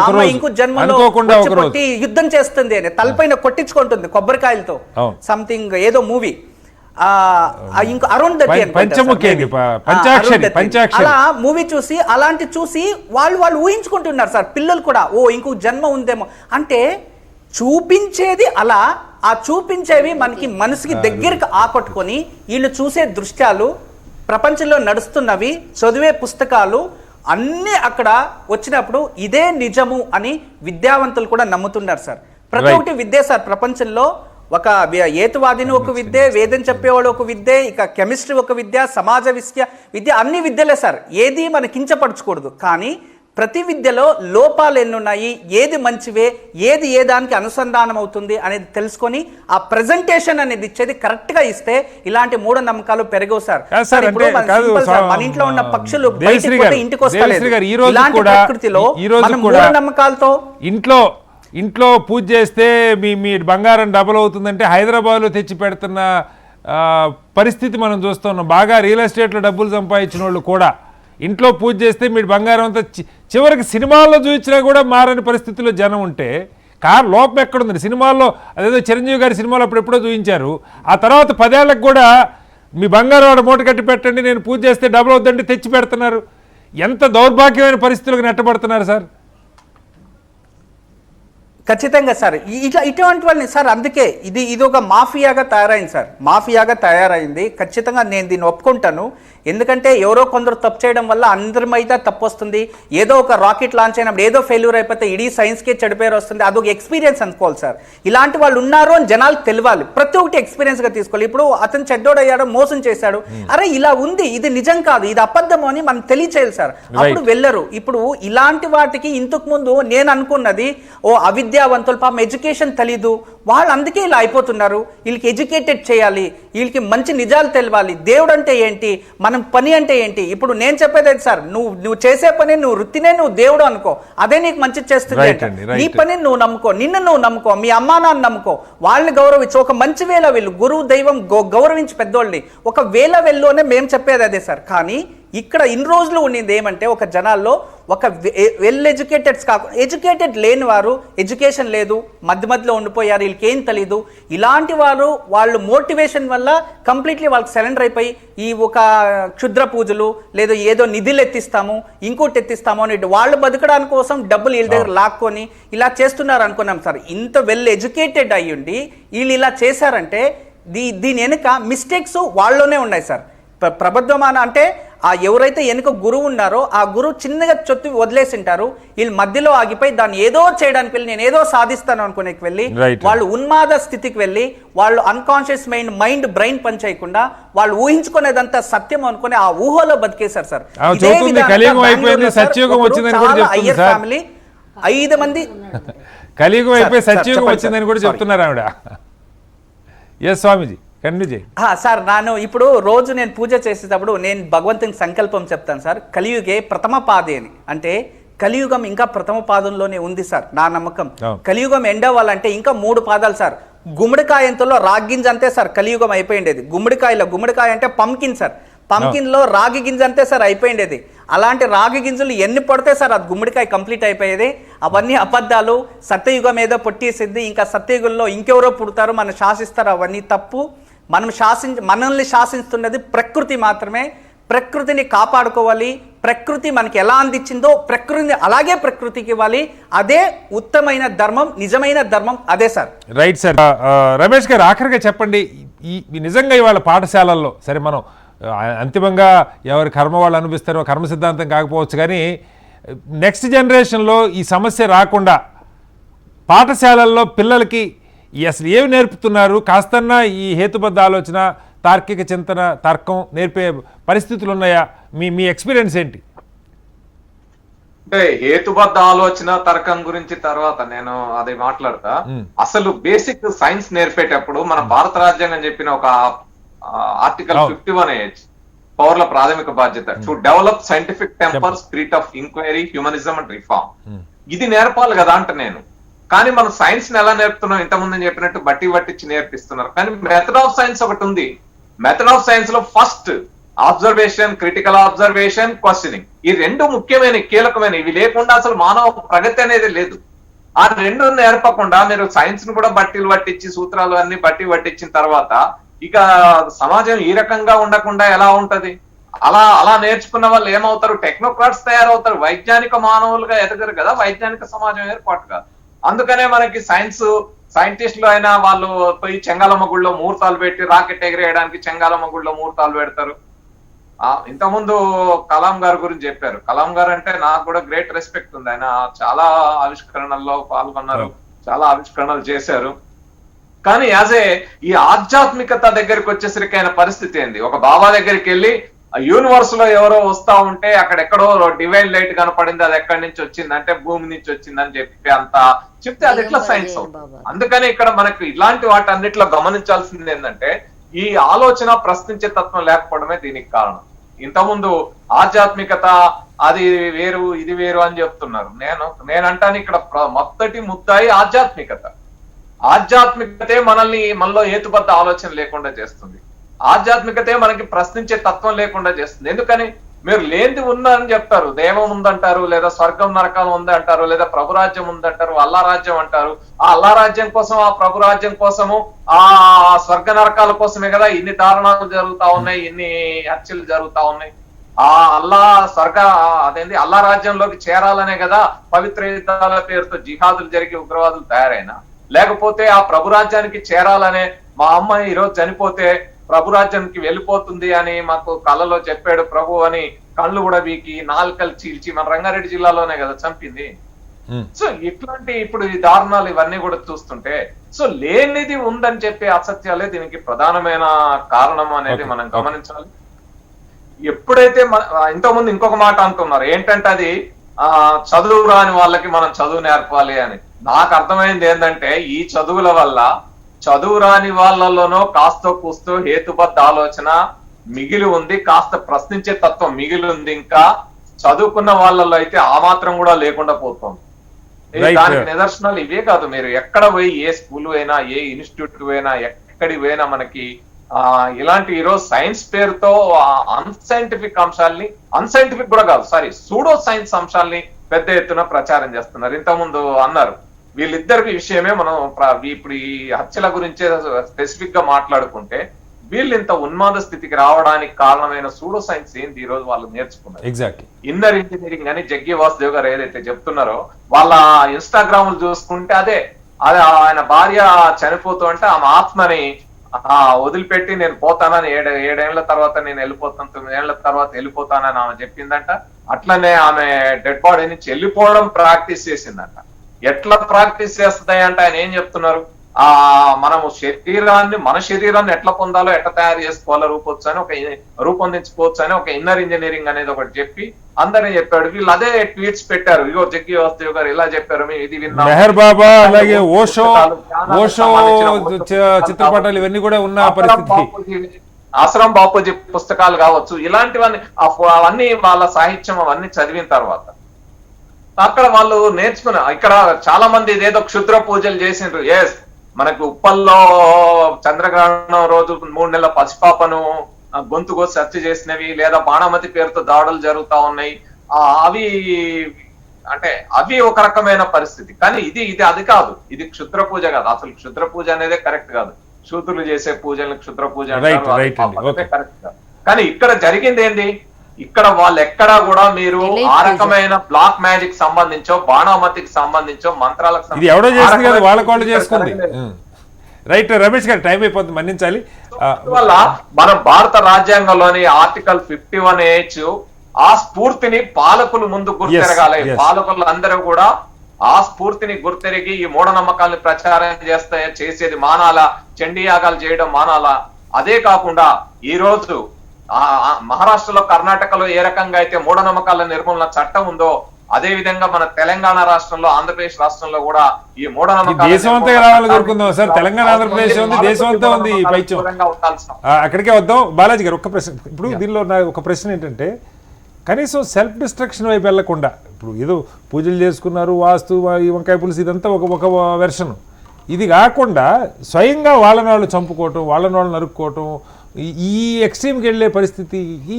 అమ్మాయి ఇంకో జన్మలో కొట్టి యుద్ధం చేస్తుంది అని తలపైన కొట్టించుకుంటుంది కొబ్బరికాయలతో, సంథింగ్ ఏదో మూవీ, ఇంకో అరుంధతి అలా మూవీ చూసి అలాంటి చూసి వాళ్ళు ఊహించుకుంటున్నారు సార్. పిల్లలు కూడా ఇంకో జన్మ ఉందేమో అంటే చూపించేది అలా, ఆ చూపించేవి మనకి మనసుకి దగ్గరికి ఆకట్టుకొని వీళ్ళు చూసే దృశ్యాలు, ప్రపంచంలో నడుస్తున్నవి, చదివే పుస్తకాలు అన్నీ అక్కడ వచ్చినప్పుడు ఇదే నిజము అని విద్యావంతులు కూడా నమ్ముతున్నారు సార్. ప్రతి ఒక్కటి విద్య సార్. ప్రపంచంలో ఒక ఏతువాదిని ఒక విద్య, వేదం చెప్పేవాడు ఒక విద్య, ఇక కెమిస్ట్రీ ఒక విద్య, సమాజ విద్య అన్ని విద్యలే సార్. ఏది మన కించపరచకూడదు, కానీ ప్రతి విద్యలో లోపాలు ఎన్నున్నాయి, ఏది మంచివే, ఏది ఏ దానికి అనుసంధానం అవుతుంది అనేది తెలుసుకొని ఆ ప్రెజెంటేషన్ అనేది ఇచ్చేది కరెక్ట్ గా ఇస్తే ఇలాంటి మూఢనమ్మకాలు పెరగవు సార్. మన ఇంట్లో ఉన్న పక్షులు ఇంటికి వస్తలేదు, ఇలాంటి ప్రకృతిలో మూఢనమ్మకాలతో ఇంట్లో పూజ చేస్తే మీ బంగారం డబుల్ అవుతుందంటే హైదరాబాద్లో తెచ్చి పెడుతున్న పరిస్థితి మనం చూస్తున్నాం. బాగా రియల్ ఎస్టేట్లో డబ్బులు సంపాదించిన వాళ్ళు కూడా ఇంట్లో పూజ చేస్తే మీ బంగారం అంతా చివరికి సినిమాల్లో చూపించినా కూడా మారని పరిస్థితుల్లో జనం ఉంటే లోపం ఎక్కడుంది? సినిమాల్లో అదేదో చిరంజీవి గారి సినిమాలో అప్పుడెప్పుడో చూపించారు, ఆ తర్వాత 10 ఏళ్ళకి కూడా మీ బంగారం వాడు మూట కట్టి పెట్టండి, నేను పూజ చేస్తే డబుల్ అవుతుందంటే తెచ్చి పెడుతున్నారు. ఎంత దౌర్భాగ్యమైన పరిస్థితులకు నెట్టబడుతున్నారు సార్. ఖచ్చితంగా సార్. ఇటువంటి వాళ్ళని సార్, అందుకే ఇది ఒక మాఫియాగా తయారైంది సార్. మాఫియాగా తయారైంది. ఖచ్చితంగా నేను దీన్ని ఒప్పుకుంటాను. ఎందుకంటే ఎవరో కొందరు తప్పు చేయడం వల్ల అందరి మీద తప్పు వస్తుంది. ఏదో ఒక రాకెట్ లాంచ్ అయినప్పుడు ఏదో ఫెయిల్యూర్ అయిపోతే ఇడీ సైన్స్కే చెడు పేరు వస్తుంది. అదొక ఎక్స్పీరియన్స్ అనుకోవాలి సార్. ఇలాంటి వాళ్ళు ఉన్నారు అని జనాలకు తెలియాలి. ప్రతి ఒక్కటి ఎక్స్పీరియన్స్గా తీసుకోవాలి. ఇప్పుడు అతను చెడ్డోడయ్యాడు, మోసం చేశాడు, అరే ఇలా ఉంది, ఇది నిజం కాదు, ఇది అబద్ధం అని మనం తెలియచేయాలి సార్. అప్పుడు వెళ్ళరు. ఇప్పుడు ఇలాంటి వాటికి ఇంతకు ముందు నేను అనుకున్నది విద్యావంతులు పాపం ఎడ్యుకేషన్ తెలీదు, వాళ్ళు అందుకే ఇలా అయిపోతున్నారు. వీళ్ళకి ఎడ్యుకేటెడ్ చేయాలి, వీళ్ళకి మంచి నిజాలు తెలియాలి. దేవుడు అంటే ఏంటి, మనం పని అంటే ఏంటి. ఇప్పుడు నేను చెప్పేది సార్, నువ్వు చేసే పని, నువ్వు వృత్తినే నువ్వు దేవుడు అనుకో, అదే నీకు మంచి చేస్తుంది. నీ పని నువ్వు నమ్ముకో, నిన్ను నువ్వు నమ్ముకో, మీ అమ్మా నాన్న నమ్ముకో, వాళ్ళని గౌరవించు. ఒక మంచి వేళ వెళ్ళు, గురువు దైవం గౌరవించి పెద్దోళ్ళని ఒక వేళ వెళ్ళు అనే మేము చెప్పేది అదే సార్. కానీ ఇక్కడ ఇన్ని రోజులు ఉండింది ఏమంటే ఒక జనాల్లో ఒక వెల్ ఎడ్యుకేటెడ్స్ కాకుండా ఎడ్యుకేటెడ్ లేని వారు, ఎడ్యుకేషన్ లేదు, మధ్యలో ఉండిపోయారు, వీళ్ళకి ఏం తెలీదు. ఇలాంటి వారు వాళ్ళు మోటివేషన్ వల్ల కంప్లీట్లీ వాళ్ళకి సరెండర్ అయిపోయి ఈ ఒక క్షుద్ర పూజలు లేదా ఏదో నిధులు ఎత్తిస్తాము, ఇంకోటి ఎత్తిస్తాము అని వాళ్ళు బతకడానికి కోసం డబ్బులు వీళ్ళ దగ్గర లాక్కొని ఇలా చేస్తున్నారు అనుకున్నాం సార్. ఇంత వెల్ ఎడ్యుకేటెడ్ అయ్యుండి వీళ్ళు ఇలా చేశారంటే దీని వెనుక మిస్టేక్స్ వాళ్ళలోనే ఉన్నాయి సార్. ప్రబద్ధమాన అంటే ఆ ఎవరైతే వెనుక గురువు ఉన్నారో ఆ గురువు చిన్నగా చొత్తి వదిలేసింటారు, వీళ్ళు మధ్యలో ఆగిపోయి దాన్ని ఏదో చేయడానికి వెళ్ళి నేను ఏదో సాధిస్తాను అనుకునేకి వెళ్ళి వాళ్ళు ఉన్మాద స్థితికి వెళ్ళి వాళ్ళు అన్కాన్షియస్ మైండ్ బ్రెయిన్ పని చేయకుండా వాళ్ళు ఊహించుకునేదంతా సత్యం అనుకుని ఆ ఊహలో బతికేశారు సార్. ఫ్యామిలీ 5 మంది కలియుగం అయిపోయి సత్యుగం వచ్చిందని కూడా చెప్తున్నారు ఆవిడ. ఎస్ స్వామీజీ కంటిన్యూ చేయండి. సార్ ఇప్పుడు రోజు నేను పూజ చేసేటప్పుడు నేను భగవంతుని సంకల్పం చెప్తాను సార్, కలియుగే ప్రథమ పాదే అని. అంటే కలియుగం ఇంకా ప్రథమ పాదంలోనే ఉంది సార్ నా నమ్మకం. కలియుగం ఎండ్ అవ్వాలంటే ఇంకా 3 పాదాలు సార్. గుమ్మడికాయంతలో రాగింజ అంతే సార్ కలియుగం అయిపోయిండేది. గుమ్మడికాయ అంటే పంకిన్ సార్, పంకిన్ లో రాగి గింజ అంతే సార్ అయిపోయిండేది. అలాంటి రాగి గింజలు ఎన్ని పడితే సార్ అది గుమ్మడికాయ కంప్లీట్ అయిపోయేది. అవన్నీ అబద్ధాలు. సత్యయుగం ఏదో పొట్టేసింది, ఇంకా సత్యయుగంలో ఇంకెవరో పుడతారు, మనం శాసిస్తారు, అవన్నీ తప్పు. మనల్ని శాసిస్తున్నది ప్రకృతి మాత్రమే. ప్రకృతిని కాపాడుకోవాలి. ప్రకృతి మనకి ఎలా అందించిందో ప్రకృతిని అలాగే ప్రకృతికి ఇవ్వాలి. అదే ఉత్తమైన ధర్మం, నిజమైన ధర్మం అదే సార్. Right sir. రమేష్ గారు ఆఖరిగా చెప్పండి, ఈ నిజంగా ఇవాళ పాఠశాలల్లో సరే మనం అంతిమంగా ఎవరి కర్మ వాళ్ళు అనిపిస్తారో కర్మ సిద్ధాంతం కాకపోవచ్చు, కానీ నెక్స్ట్ జనరేషన్లో ఈ సమస్య రాకుండా పాఠశాలల్లో పిల్లలకి అసలు ఏమి నేర్పుతున్నారు? కాస్తన్నా ఈ హేతుబద్ధ ఆలోచన, తార్కిక చింతన, తర్కం నేర్పే పరిస్థితులు ఉన్నాయా? మీ ఎక్స్పీరియన్స్ ఏంటి? అంటే హేతుబద్ధ ఆలోచన తర్కం గురించి తర్వాత నేను అది మాట్లాడతా. అసలు బేసిక్ సైన్స్ నేర్పేటప్పుడు మన భారత రాజ్యాంగం చెప్పిన ఒక ఆర్టికల్ 51A పౌరుల ప్రాథమిక బాధ్యత to develop scientific temper, spirit of enquiry, humanism and reform. ఇది నేర్పాలి కదా అంట నేను. కానీ మనం సైన్స్ ని ఎలా నేర్పుతున్నాం? ఇంతకుముందు చెప్పినట్టు బట్టి పట్టించి నేర్పిస్తున్నారు. కానీ మెథడ్ ఆఫ్ సైన్స్ ఒకటి ఉంది. మెథడ్ ఆఫ్ సైన్స్ లో first observation, critical observation, questioning, ఈ 2 ముఖ్యమైన కీలకమైన. ఇవి లేకుండా అసలు మానవ ప్రగతి అనేది లేదు. ఆ 2 నేర్పకుండా మీరు సైన్స్ ను కూడా బట్టీలు పట్టించి సూత్రాలు అన్ని బట్టి పట్టించిన తర్వాత ఇక సమాజం ఈ రకంగా ఉండకుండా ఎలా ఉంటది? అలా నేర్చుకున్న వాళ్ళు ఏమవుతారు? టెక్నోక్రాట్స్ తయారవుతారు. వైజ్ఞానిక మానవులుగా ఎదగరు కదా, వైజ్ఞానిక సమాజం ఏర్పాటు కాదు. అందుకనే మనకి సైంటిస్టులు అయినా వాళ్ళు పోయి చెంగాలమ్మ గుడిలో ముహూర్తాలు పెట్టి రాకెట్ ఎగిరేయడానికి చెంగాలమ్మ గుడిలో ముహూర్తాలు పెడతారు. ఇంతకుముందు కలాం గారి గురించి చెప్పారు. కలాం గారు అంటే నాకు కూడా గ్రేట్ రెస్పెక్ట్ ఉంది. ఆయన చాలా ఆవిష్కరణల్లో పాల్గొన్నారు, చాలా ఆవిష్కరణలు చేశారు. కానీ ఈ ఆధ్యాత్మికత దగ్గరికి వచ్చేసరికి ఆయన పరిస్థితి ఏంది? ఒక బాబా దగ్గరికి వెళ్ళి యూనివర్స్ లో ఎవరో వస్తా ఉంటే అక్కడెక్కడో డివైన్ లైట్ కనపడింది, అది ఎక్కడి నుంచి వచ్చింది అంటే భూమి నుంచి వచ్చిందని చెప్పి అంత చెప్తే అది ఎట్లా సైన్స్ అవుతుంది? అందుకని ఇక్కడ మనకు ఇలాంటి వాటి అన్నిట్లో గమనించాల్సింది ఏంటంటే ఈ ఆలోచన ప్రశ్నించే తత్వం లేకపోవడమే దీనికి కారణం. ఇంతకుముందు ఆధ్యాత్మికత అది వేరు ఇది వేరు అని చెప్తున్నారు. నేనంటాను ఇక్కడ మొదటి ముద్దాయి ఆధ్యాత్మికతే మనలో హేతుబద్ధ ఆలోచన లేకుండా చేస్తుంది. ఆధ్యాత్మికతే మనకి ప్రశ్నించే తత్వం లేకుండా చేస్తుంది. ఎందుకని? మీరు లేనిది ఉందని చెప్తారు. దైవం ఉందంటారు, లేదా స్వర్గం నరకం ఉందంటారు, లేదా ప్రభురాజ్యం ఉందంటారు, అల్లా రాజ్యం అంటారు. ఆ అల్లా రాజ్యం కోసం, ఆ ప్రభు రాజ్యం కోసము, ఆ స్వర్గ నరకాల కోసమే కదా ఇన్ని దారుణాలు జరుగుతా ఉన్నాయి, ఇన్ని హత్యలు జరుగుతా ఉన్నాయి. ఆ అల్లా రాజ్యంలోకి చేరాలనే కదా పవిత్ర యుద్ధాల పేరుతో జిహాదులు జరిగి ఉగ్రవాదులు తయారైనా, లేకపోతే ఆ ప్రభు రాజ్యానికి చేరాలనే మా అమ్మాయి ఈరోజు చనిపోతే ప్రభు రాజ్యానికి వెళ్ళిపోతుంది అని మాకు కళ్ళలో చెప్పాడు ప్రభు అని కళ్ళు కూడా వీకి నాలుకలు చీల్చి మన రంగారెడ్డి జిల్లాలోనే కదా చంపింది. సో ఇట్లాంటి ఇప్పుడు ఈ దారుణాలు ఇవన్నీ కూడా చూస్తుంటే లేనిది ఉందని చెప్పే అసత్యాలే దీనికి ప్రధానమైన కారణం అనేది మనం గమనించాలి. ఎప్పుడైతే ఇంతకుముందు ఇంకొక మాట అంటున్నారు ఏంటంటే అది చదువు రాని వాళ్ళకి మనం చదువు నేర్పాలి అని. నాకు అర్థమైంది ఏంటంటే ఈ చదువుల వల్ల చదువు రాని వాళ్ళలోనో కాస్తో కూస్తో హేతుబద్ధ ఆలోచన మిగిలి ఉంది, కాస్త ప్రశ్నించే తత్వం మిగిలి ఉంది. ఇంకా చదువుకున్న వాళ్ళలో అయితే ఆ మాత్రం కూడా లేకుండా పోతుంది. దానికి నిదర్శనాలు ఇవే కాదు. మీరు ఎక్కడ పోయి ఏ స్కూల్ అయినా, ఏ ఇన్స్టిట్యూట్ పోయినా, ఎక్కడికి పోయినా మనకి ఇలాంటి ఈరోజు సైన్స్ పేరుతో అన్సైంటిఫిక్ అంశాలని, అన్సైంటిఫిక్ కూడా కాదు సూడో సైన్స్ అంశాలని పెద్ద ఎత్తున ప్రచారం చేస్తున్నారు. ఇంతకుముందు అన్నారు వీళ్ళిద్దరికి విషయమే మనం ఇప్పుడు ఈ హత్యల గురించే స్పెసిఫిక్ గా మాట్లాడుకుంటే వీళ్ళు ఇంత ఉన్మాద స్థితికి రావడానికి కారణమైన సూడో సైన్స్ ఏంది ఈ రోజు వాళ్ళు నేర్చుకున్నారు. ఎగ్జాక్ట్లీ ఇన్నర్ ఇంజనీరింగ్ అని జగ్గి వాసుదేవ్ గారు ఏదైతే చెప్తున్నారో వాళ్ళ ఇన్స్టాగ్రామ్ చూసుకుంటే అదే ఆయన భార్య చనిపోతూ అంటే ఆమె ఆత్మని వదిలిపెట్టి నేను పోతానని ఏడేళ్ల తర్వాత నేను వెళ్ళిపోతాను, 9 ఏళ్ల తర్వాత వెళ్ళిపోతానని ఆమె చెప్పిందంట. అట్లనే ఆమె డెడ్ బాడీ నుంచి వెళ్ళిపోవడం ప్రాక్టీస్ చేసిందంట. ఎట్లా ప్రాక్టీస్ చేస్తుంది అంటే ఆయన ఏం చెప్తున్నారు, మనము మన శరీరాన్ని ఎట్లా పొందాలో, ఎట్లా తయారు చేసుకోవాలో రూపొందించుకోవచ్చు అని ఒక ఇన్నర్ ఇంజనీరింగ్ అనేది ఒకటి చెప్పి అందరినీ చెప్పాడు. వీళ్ళు అదే ట్వీట్స్ పెట్టారు, ఇగో జగ్గి వాసుదేవ్ గారు ఇలా చెప్పారు, మేము ఇది విన్నాం. మెహర్ బాబా అలాగే ఓషో చిత్రపటాలు ఇవన్నీ కూడా ఉన్న పరిస్థితి. ఆశ్రమ్ బాపూజీ పుస్తకాలు కావచ్చు, ఇలాంటివన్నీ అవన్నీ వాళ్ళ సాహిత్యం అవన్నీ చదివిన తర్వాత అక్కడ వాళ్ళు నేర్చుకున్న, ఇక్కడ చాలా మంది ఇదేదో క్షుద్ర పూజలు చేసిండ్రు. ఎస్, మనకు ఉప్పల్లో చంద్రగ్రహణం రోజు 3 నెలల పసిపాపను గొంతు కోసి హత్య చేసినవి, లేదా బాణమతి పేరుతో దాడులు జరుగుతా ఉన్నాయి. అవి ఒక రకమైన పరిస్థితి. కానీ ఇది అది కాదు, ఇది క్షుద్ర పూజ కాదు. అసలు క్షుద్ర పూజ అనేదే కరెక్ట్ కాదు. శూద్రులు చేసే పూజలను క్షుద్ర పూజ కరెక్ట్ కాదు. కానీ ఇక్కడ జరిగింది ఏంటి, ఇక్కడ వాళ్ళు ఎక్కడా కూడా మీరు ఆ రకమైన బ్లాక్ మ్యాజిక్ సంబంధించో, బాణామతికి సంబంధించో, మంత్రాలకు ఇది ఎవడో చేసింది కదా, వాళ్ళ చేసుకుంది. రైట్ రమేష్ గారు, టైం అయిపోతుంది, మన్నించాలి. వల్ల మన భారత రాజ్యాంగంలోని ఆర్టికల్ 51H ఆ స్ఫూర్తిని పాలకులు ముందు గుర్తెరగాలి. పాలకులు అందరూ కూడా ఆ స్ఫూర్తిని గుర్తెరిగి ఈ మూఢనమ్మకాలను ప్రచారం చేసేది మానాలా, చండీ యాగాలు చేయడం మానాలా. అదే కాకుండా ఈ రోజు మహారాష్ట్రలో, కర్ణాటకలో ఏ రకంగా అయితే మూఢనమ్మకాల నిర్మూలన చట్టం ఉందో, అదే విధంగా మన తెలంగాణ రాష్ట్రంలో, ఆంధ్రప్రదేశ్ రాష్ట్రంలో కూడా ఈ మూఢనమ్మకాలు దేశం అంతా రావాలని కోరుకుందాం సార్. తెలంగాణ, ఆంధ్రప్రదేశ్ ఉంది, దేశం అంతా ఉంది ఈ పైత్యం. అక్కడికే వద్దాం. బాలాజీ గారు, ఒక్క ప్రశ్న. ఇప్పుడు దీనిలో నా ఒక ప్రశ్న ఏంటంటే, కనీసం సెల్ఫ్ డిస్ట్రక్షన్ వైపు వెళ్లకుండా, ఇప్పుడు ఏదో పూజలు చేసుకున్నారు, వాస్తు, ఈ వంకాయ పులుసు, ఇదంతా ఒక వెర్షన్. ఇది కాకుండా స్వయంగా వాళ్ళని వాళ్ళు చంపుకోవటం, వాళ్ళని వాళ్ళు నరుక్కోవటం, ఈ ఎక్స్ట్రీమ్కి వెళ్ళే పరిస్థితికి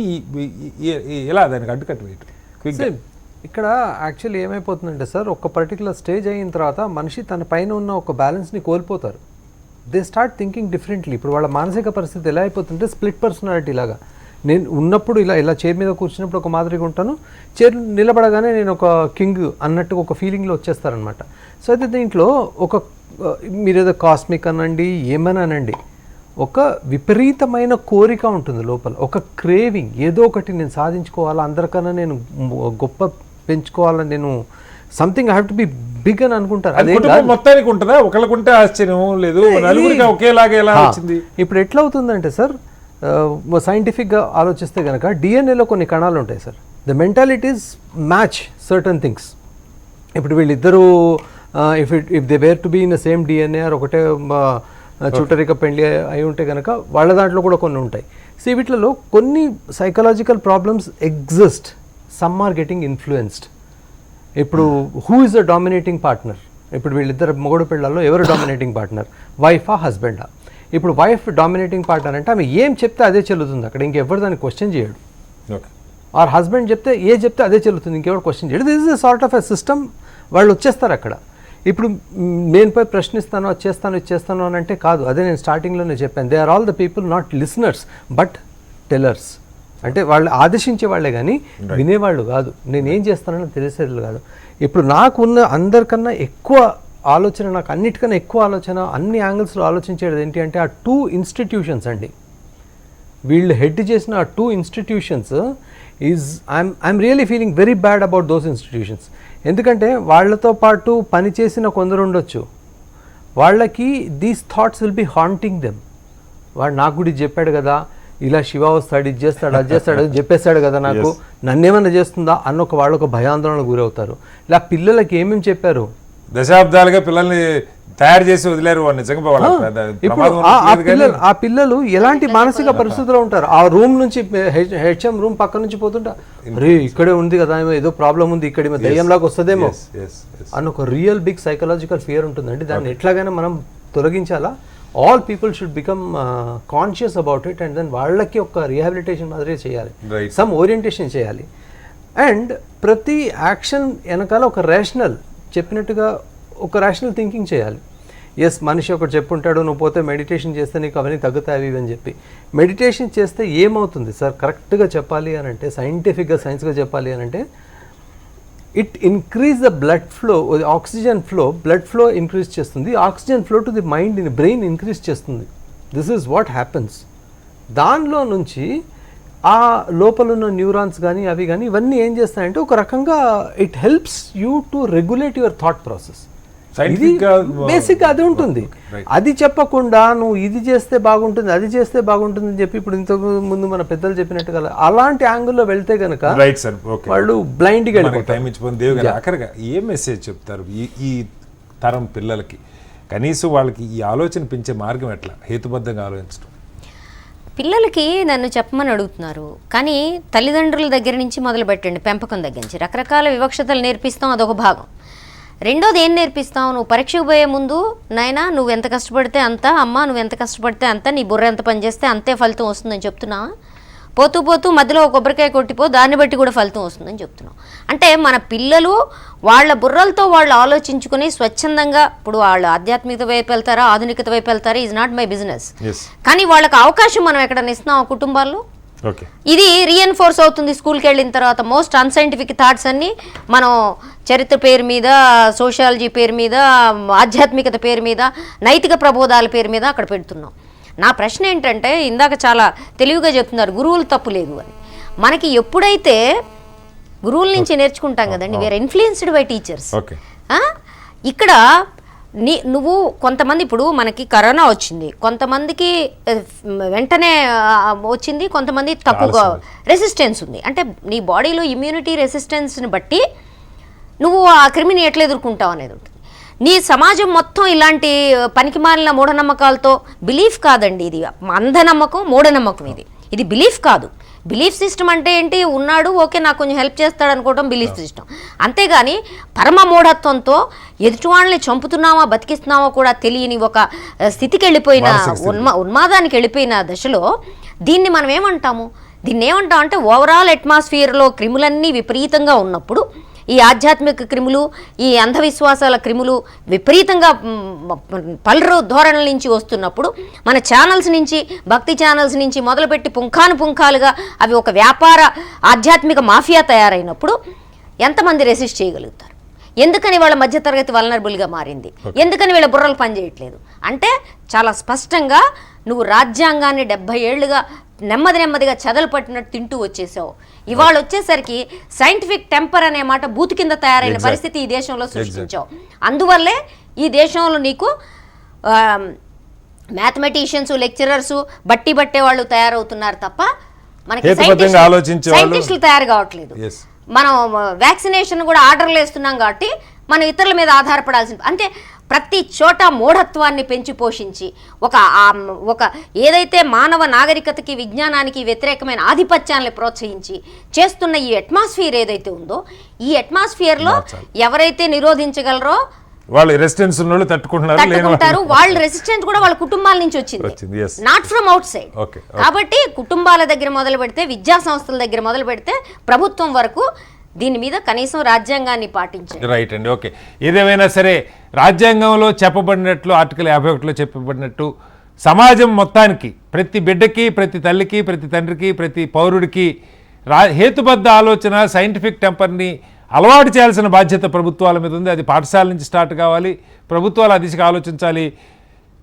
ఎలా దానికి అడ్డుకట్టు వేయటం? ఇక్కడ యాక్చువల్లీ ఏమైపోతుందంటే సార్, ఒక పర్టికులర్ స్టేజ్ అయిన తర్వాత మనిషి తన పైన ఉన్న ఒక బ్యాలెన్స్ని కోల్పోతారు. They start thinking differently. ఇప్పుడు వాళ్ళ మానసిక పరిస్థితి ఎలా అయిపోతుంటే స్ప్లిట్ పర్సనాలిటీ లాగా. నేను ఉన్నప్పుడు ఇలా చైర్ మీద కూర్చున్నప్పుడు ఒక మాదిరిగా ఉంటాను, చైర్ నిలబడగానే నేను ఒక కింగ్ అన్నట్టు ఒక ఫీలింగ్లో వచ్చేస్తారనమాట. సో అయితే దీంట్లో మీరేదో కాస్మిక్ అనండి, ఏమని అనండి, ఒక విపరీతమైన కోరిక ఉంటుంది లోపల, ఒక క్రేవింగ్, ఏదో ఒకటి నేను సాధించుకోవాలా, అందరికన్నా నేను గొప్ప పెంచుకోవాలని, నేను something I have to be big అని అనుకుంటారు. అదే మొత్తానికి ఉంటుందా? ఒకళ్ళకుంటే ఆశ్చర్యం లేదు, నలుగురికి ఒకేలాగా ఎలా వచ్చింది? ఇప్పుడు ఎట్లా అవుతుందంటే సార్, సైంటిఫిక్గా ఆలోచిస్తే కనుక డిఎన్ఏలో కొన్ని కణాలు ఉంటాయి sir. The mentalities match certain things. ఇప్పుడు వీళ్ళిద్దరూ if they were to be in the same DNA, ఒకటే చుట్టరిక పెళ్లి అయి ఉంటే కనుక వాళ్ళ దాంట్లో కూడా కొన్ని ఉంటాయి. సో వీటిలో కొన్ని psychological problems exist, some are getting influenced. ఇప్పుడు who is the dominating partner? ఇప్పుడు వీళ్ళిద్దరు మొగుడు పిల్లల్లో ఎవరు డామినేటింగ్ పార్ట్నర్, వైఫా హస్బెండా? ఇప్పుడు వైఫ్ డామినేటింగ్ పార్ట్నర్ అంటే ఆమె ఏం చెప్తే అదే చెల్లుతుంది, అక్కడ ఇంకెవరు దాన్ని క్వశ్చన్ చేయడు. ఆర్ హస్బెండ్ చెప్తే అదే చెల్లుతుంది, ఇంకెవరు క్వశ్చన్ చేయడు. This is a sort of a system. వాళ్ళు వచ్చేస్తారు అక్కడ. ఇప్పుడు నేను పోయి ప్రశ్నిస్తాను, అది చేస్తాను, ఇది చేస్తాను అని అంటే కాదు. అదే నేను స్టార్టింగ్లోనే చెప్పాను, they are all the people not listeners but tellers. అంటే వాళ్ళు ఆదేశించే వాళ్ళే కానీ వినేవాళ్ళు కాదు, నేనేం చేస్తానని తెలిసేది కాదు. ఇప్పుడు నాకున్న అందరికన్నా ఎక్కువ ఆలోచన, నాకు అన్నిటికన్నా ఎక్కువ ఆలోచన, అన్ని యాంగిల్స్లో ఆలోచించేది ఏంటి అంటే ఆ 2 ఇన్స్టిట్యూషన్స్ అండి. వీళ్ళు హెడ్ చేసిన ఆ 2 institutions I'm really feeling very bad about those institutions. ఎందుకంటే వాళ్ళతో పాటు పనిచేసిన కొందరు ఉండొచ్చు, వాళ్ళకి these thoughts will be haunting them. వాడు నాకు కూడా చెప్పాడు కదా, ఇలా శివ వస్తాడు, ఇది చేస్తాడు, అది చేస్తాడు, అది చెప్పేస్తాడు కదా, నాకు నన్నేమన్నా చేస్తుందా అన్న వాళ్ళొక భయాందోళనకు గురవుతారు. ఇలా పిల్లలకి ఏమేమి చెప్పారు, దశాబ్దాలుగా పిల్లల్ని తయారు చేసి వదిలేరు. ఆ పిల్లలు ఎలాంటి మానసిక పరిస్థితుల్లో ఉంటారు. ఆ రూమ్ నుంచి హెచ్ఎం రూమ్ పక్క నుంచి పోతుంటా, అరే ఇక్కడే ఉంది కదా, ఏదో ప్రాబ్లం ఉంది, ఇక్కడ దయ్యంలాగా వస్తుందేమో అన్న ఒక రియల్ బిగ్ సైకలాజికల్ ఫియర్ ఉంటుందండి. దాన్ని ఎట్లాగైనా మనం తొలగించాలా. All people should become conscious about it and then వాళ్ళకి ఒక రీహాబిలిటేషన్ మాదిరి చేయాలి, సమ్ ఓరియంటేషన్ చేయాలి. అండ్ ప్రతి యాక్షన్ వెనకాల ఒక రేషనల్, చెప్పినట్టుగా ఒక రేషనల్ థింకింగ్ చేయాలి. ఎస్, మనిషి ఒకటి చెప్పుంటాడు, నువ్వు పోతే మెడిటేషన్ చేస్తే నీకు అవన్నీ తగ్గుతాయి అని చెప్పి. మెడిటేషన్ చేస్తే ఏమవుతుంది సార్ కరెక్ట్గా చెప్పాలి అని అంటే, సైంటిఫిక్గా సైన్స్గా చెప్పాలి అని అంటే, it increase the blood flow, oxygen flow, blood flow increase చేస్తుంది. Oxygen flow to the mind, brain increase చేస్తుంది. This is what happens. దానిలో నుంచి ఆ లోపల ఉన్న న్యూరాన్స్ కానీ అవి కానీ ఇవన్నీ ఏం చేస్తాయంటే ఒక రకంగా it helps you to regulate your thought process. ఇది బేసిక్ అది ఉంటుంది. అది చెప్పకుండా నువ్వు ఇది చేస్తే బాగుంటుంది అది చేస్తే బాగుంటుంది అని చెప్పి ఇప్పుడు ఇంతకు ముందు మన పెద్దలు చెప్పినట్టుగా అలాంటి యాంగిల్లో వెళ్తే గనక వాళ్ళు బ్లైండ్ గా ఆఖరిగా ఏ మెసేజ్ చెప్తారు ఈ తరం పిల్లలకి? కనీసం వాళ్ళకి ఈ ఆలోచన పెంచే మార్గం ఎట్లా హేతుబద్ధంగా ఆలోచించడం? పిల్లలకి నన్ను చెప్పమని అడుగుతున్నారు, కానీ తల్లిదండ్రుల దగ్గర నుంచి మొదలు పెట్టండి, పెంపకం దగ్గర నుంచి రకరకాల వివక్షతలు నేర్పిస్తాం, అదొక భాగం. రెండోది ఏం నేర్పిస్తావు? నువ్వు పరీక్షకు పోయే ముందు నాయనా నువ్వు ఎంత కష్టపడితే అంత, అమ్మ నువ్వు ఎంత కష్టపడితే అంత, నీ బుర్ర ఎంత పని చేస్తే అంతే ఫలితం వస్తుందని చెప్తున్నావా? పోతూ పోతూ మధ్యలో ఒక కొబ్బరికాయ కొట్టిపో, దాన్ని బట్టి కూడా ఫలితం వస్తుందని చెప్తున్నాం. అంటే మన పిల్లలు వాళ్ళ బుర్రలతో వాళ్ళు ఆలోచించుకుని స్వచ్ఛందంగా, ఇప్పుడు వాళ్ళు ఆధ్యాత్మికత వైపు వెళ్తారా ఆధునికత వైపు వెళ్తారా ఈజ్ నాట్ మై బిజినెస్, కానీ వాళ్ళకి అవకాశం మనం ఎక్కడన్నా ఇస్తున్నాం ఆ కుటుంబాల్లో. ఇది రీఎన్ఫోర్స్ అవుతుంది స్కూల్కి వెళ్ళిన తర్వాత. మోస్ట్ అన్సైంటిఫిక్ థాట్స్ అన్నీ మనం చరిత్ర పేరు మీద, సోషియాలజీ పేరు మీద, ఆధ్యాత్మికత పేరు మీద, నైతిక ప్రబోధాల పేరు మీద అక్కడ పెడుతున్నాం. నా ప్రశ్న ఏంటంటే, ఇందాక చాలా తెలివిగా చెప్తున్నారు గురువులు తప్పు లేదు అని. మనకి ఎప్పుడైతే గురువుల నుంచి నేర్చుకుంటాం కదండి, వీఆర్ ఇన్ఫ్లుయెన్స్డ్ బై టీచర్స్. ఇక్కడ నువ్వు కొంతమంది, ఇప్పుడు మనకి కరోనా వచ్చింది, కొంతమందికి వెంటనే వచ్చింది, కొంతమంది తక్కువగా రెసిస్టెన్స్ ఉంది. అంటే నీ బాడీలో ఇమ్యూనిటీ రెసిస్టెన్స్ని బట్టి నువ్వు ఆ క్రిమిని ఎట్లా ఎదుర్కొంటావు అనేది ఉంటుంది. నీ సమాజం మొత్తం ఇలాంటి పనికిమాలిన మూఢనమ్మకాలతో, బిలీఫ్ కాదండి ఇది, అంధనమ్మకం మూఢనమ్మకం, ఇది బిలీఫ్ కాదు. బిలీఫ్ సిస్టమ్ అంటే ఏంటి? ఉన్నాడు ఓకే నాకు కొంచెం హెల్ప్ చేస్తాడు అనుకోవడం బిలీఫ్ సిస్టమ్. అంతేగాని పరమ మూఢత్వంతో ఎదుటి వాళ్ళని చంపుతున్నావా బతికిస్తున్నావా కూడా తెలియని ఒక స్థితికి వెళ్ళిపోయిన ఉన్మాదానికి వెళ్ళిపోయిన దశలో దీన్ని మనం ఏమంటాము? దీన్ని ఏమంటాం అంటే ఓవరాల్ అట్మాస్ఫియర్లో క్రిములన్నీ విపరీతంగా ఉన్నప్పుడు, ఈ ఆధ్యాత్మిక క్రిములు, ఈ అంధవిశ్వాసాల క్రిములు విపరీతంగా పలురు ధోరణుల నుంచి వస్తున్నప్పుడు, మన ఛానల్స్ నుంచి, భక్తి ఛానల్స్ నుంచి మొదలుపెట్టి పుంఖాలుగా అవి ఒక వ్యాపార ఆధ్యాత్మిక మాఫియా తయారైనప్పుడు ఎంతమంది రెసిస్ట్ చేయగలుగుతారు? ఎందుకని వాళ్ళ మధ్యతరగతి వల్నరబుల్గా మారింది? ఎందుకని వీళ్ళ బుర్రలు పనిచేయట్లేదు? అంటే చాలా స్పష్టంగా నువ్వు రాజ్యాంగాన్ని 70 ఏళ్లుగా నెమ్మదిగా చెదలు పట్టినట్టు తింటూ వచ్చేసావు. ఇవాళ వచ్చేసరికి సైంటిఫిక్ టెంపర్ అనే మాట బూతు కింద తయారైన పరిస్థితి ఈ దేశంలో సృష్టించావు. అందువల్లే ఈ దేశంలో నీకు మ్యాథమెటిషియన్స్, లెక్చరర్స్ బట్టే వాళ్ళు తయారవుతున్నారు తప్ప మనకి సైంటిస్టులు తయారు కావట్లేదు. మనం వ్యాక్సినేషన్ కూడా ఆర్డర్లు వేస్తున్నాం కాబట్టి మనం ఇతరుల మీద ఆధారపడాల్సింది. అంటే ప్రతి చోట మూఢత్వాన్ని పెంచి పోషించి ఒక ఏదైతే మానవ నాగరికతకి విజ్ఞానానికి వ్యతిరేకమైన ఆధిపత్యాన్ని ప్రోత్సహించి చేస్తున్న ఈ అట్మాస్ఫియర్ ఏదైతే ఉందో, ఈ అట్మాస్ఫియర్లో ఎవరైతే నిరోధించగలరో వాళ్ళు రెసిస్టెన్స్ ఉన్నోళ్ళు తట్టుకుంటారు. వాళ్ళ రెసిస్టెన్స్ కూడా వాళ్ళ కుటుంబాల నుంచి వచ్చింది, నాట్ ఫ్రమ్ అవుట్ సైడ్. కాబట్టి కుటుంబాల దగ్గర మొదలు పెడితే, విద్యా సంస్థల దగ్గర మొదలు పెడితే, ప్రభుత్వం వరకు దీని మీద కనీసం రాజ్యాంగాన్ని పాటించాలి. రైట్ అండి, ఓకే. ఏదేమైనా సరే రాజ్యాంగంలో చెప్పబడినట్లు, ఆర్టికల్ 51లో చెప్పబడినట్టు సమాజం మొత్తానికి, ప్రతి బిడ్డకి, ప్రతి తల్లికి, ప్రతి తండ్రికి, ప్రతి పౌరుడికి హేతుబద్ధ ఆలోచన, సైంటిఫిక్ టెంపర్ని అలవాటు చేయాల్సిన బాధ్యత ప్రభుత్వాల మీద ఉంది. అది పాఠశాల నుంచి స్టార్ట్ కావాలి. ప్రభుత్వాలు ఆ దిశగా ఆలోచించాలి.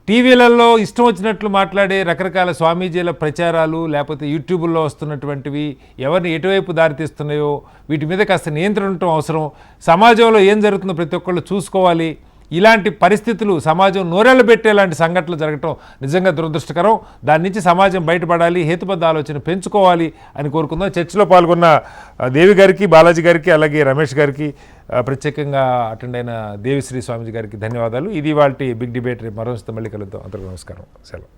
టీవీలలో ఇష్టం వచ్చినట్లు మాట్లాడే రకరకాల స్వామీజీల ప్రచారాలు, లేకపోతే యూట్యూబ్లో వస్తున్నటువంటివి ఎవరిని ఎటువైపు దారితీస్తున్నాయో వీటి మీద కాస్త నియంత్రణ ఉండటం అవసరం. సమాజంలో ఏం జరుగుతుందో ప్రతి ఒక్కళ్ళు చూసుకోవాలి. ఇలాంటి పరిస్థితులు సమాజం నోరెళ్ళు పెట్టేలాంటి సంఘటనలు జరగటం నిజంగా దురదృష్టకరం. దాని నుంచి సమాజం బయటపడాలి, హేతుబద్ధ ఆలోచన పెంచుకోవాలి అని కోరుకుందాం. చర్చలో పాల్గొన్న దేవి గారికి, బాలాజీ గారికి, అలాగే రమేష్ గారికి, ప్రత్యేకంగా అటెండ్ అయిన దేవిశ్రీ స్వామీజీ గారికి ధన్యవాదాలు. ఇది వాటి బిగ్ డిబేట్. మరో మళ్ళీ కలుద్దాం. అందరికీ నమస్కారం. సెలవు.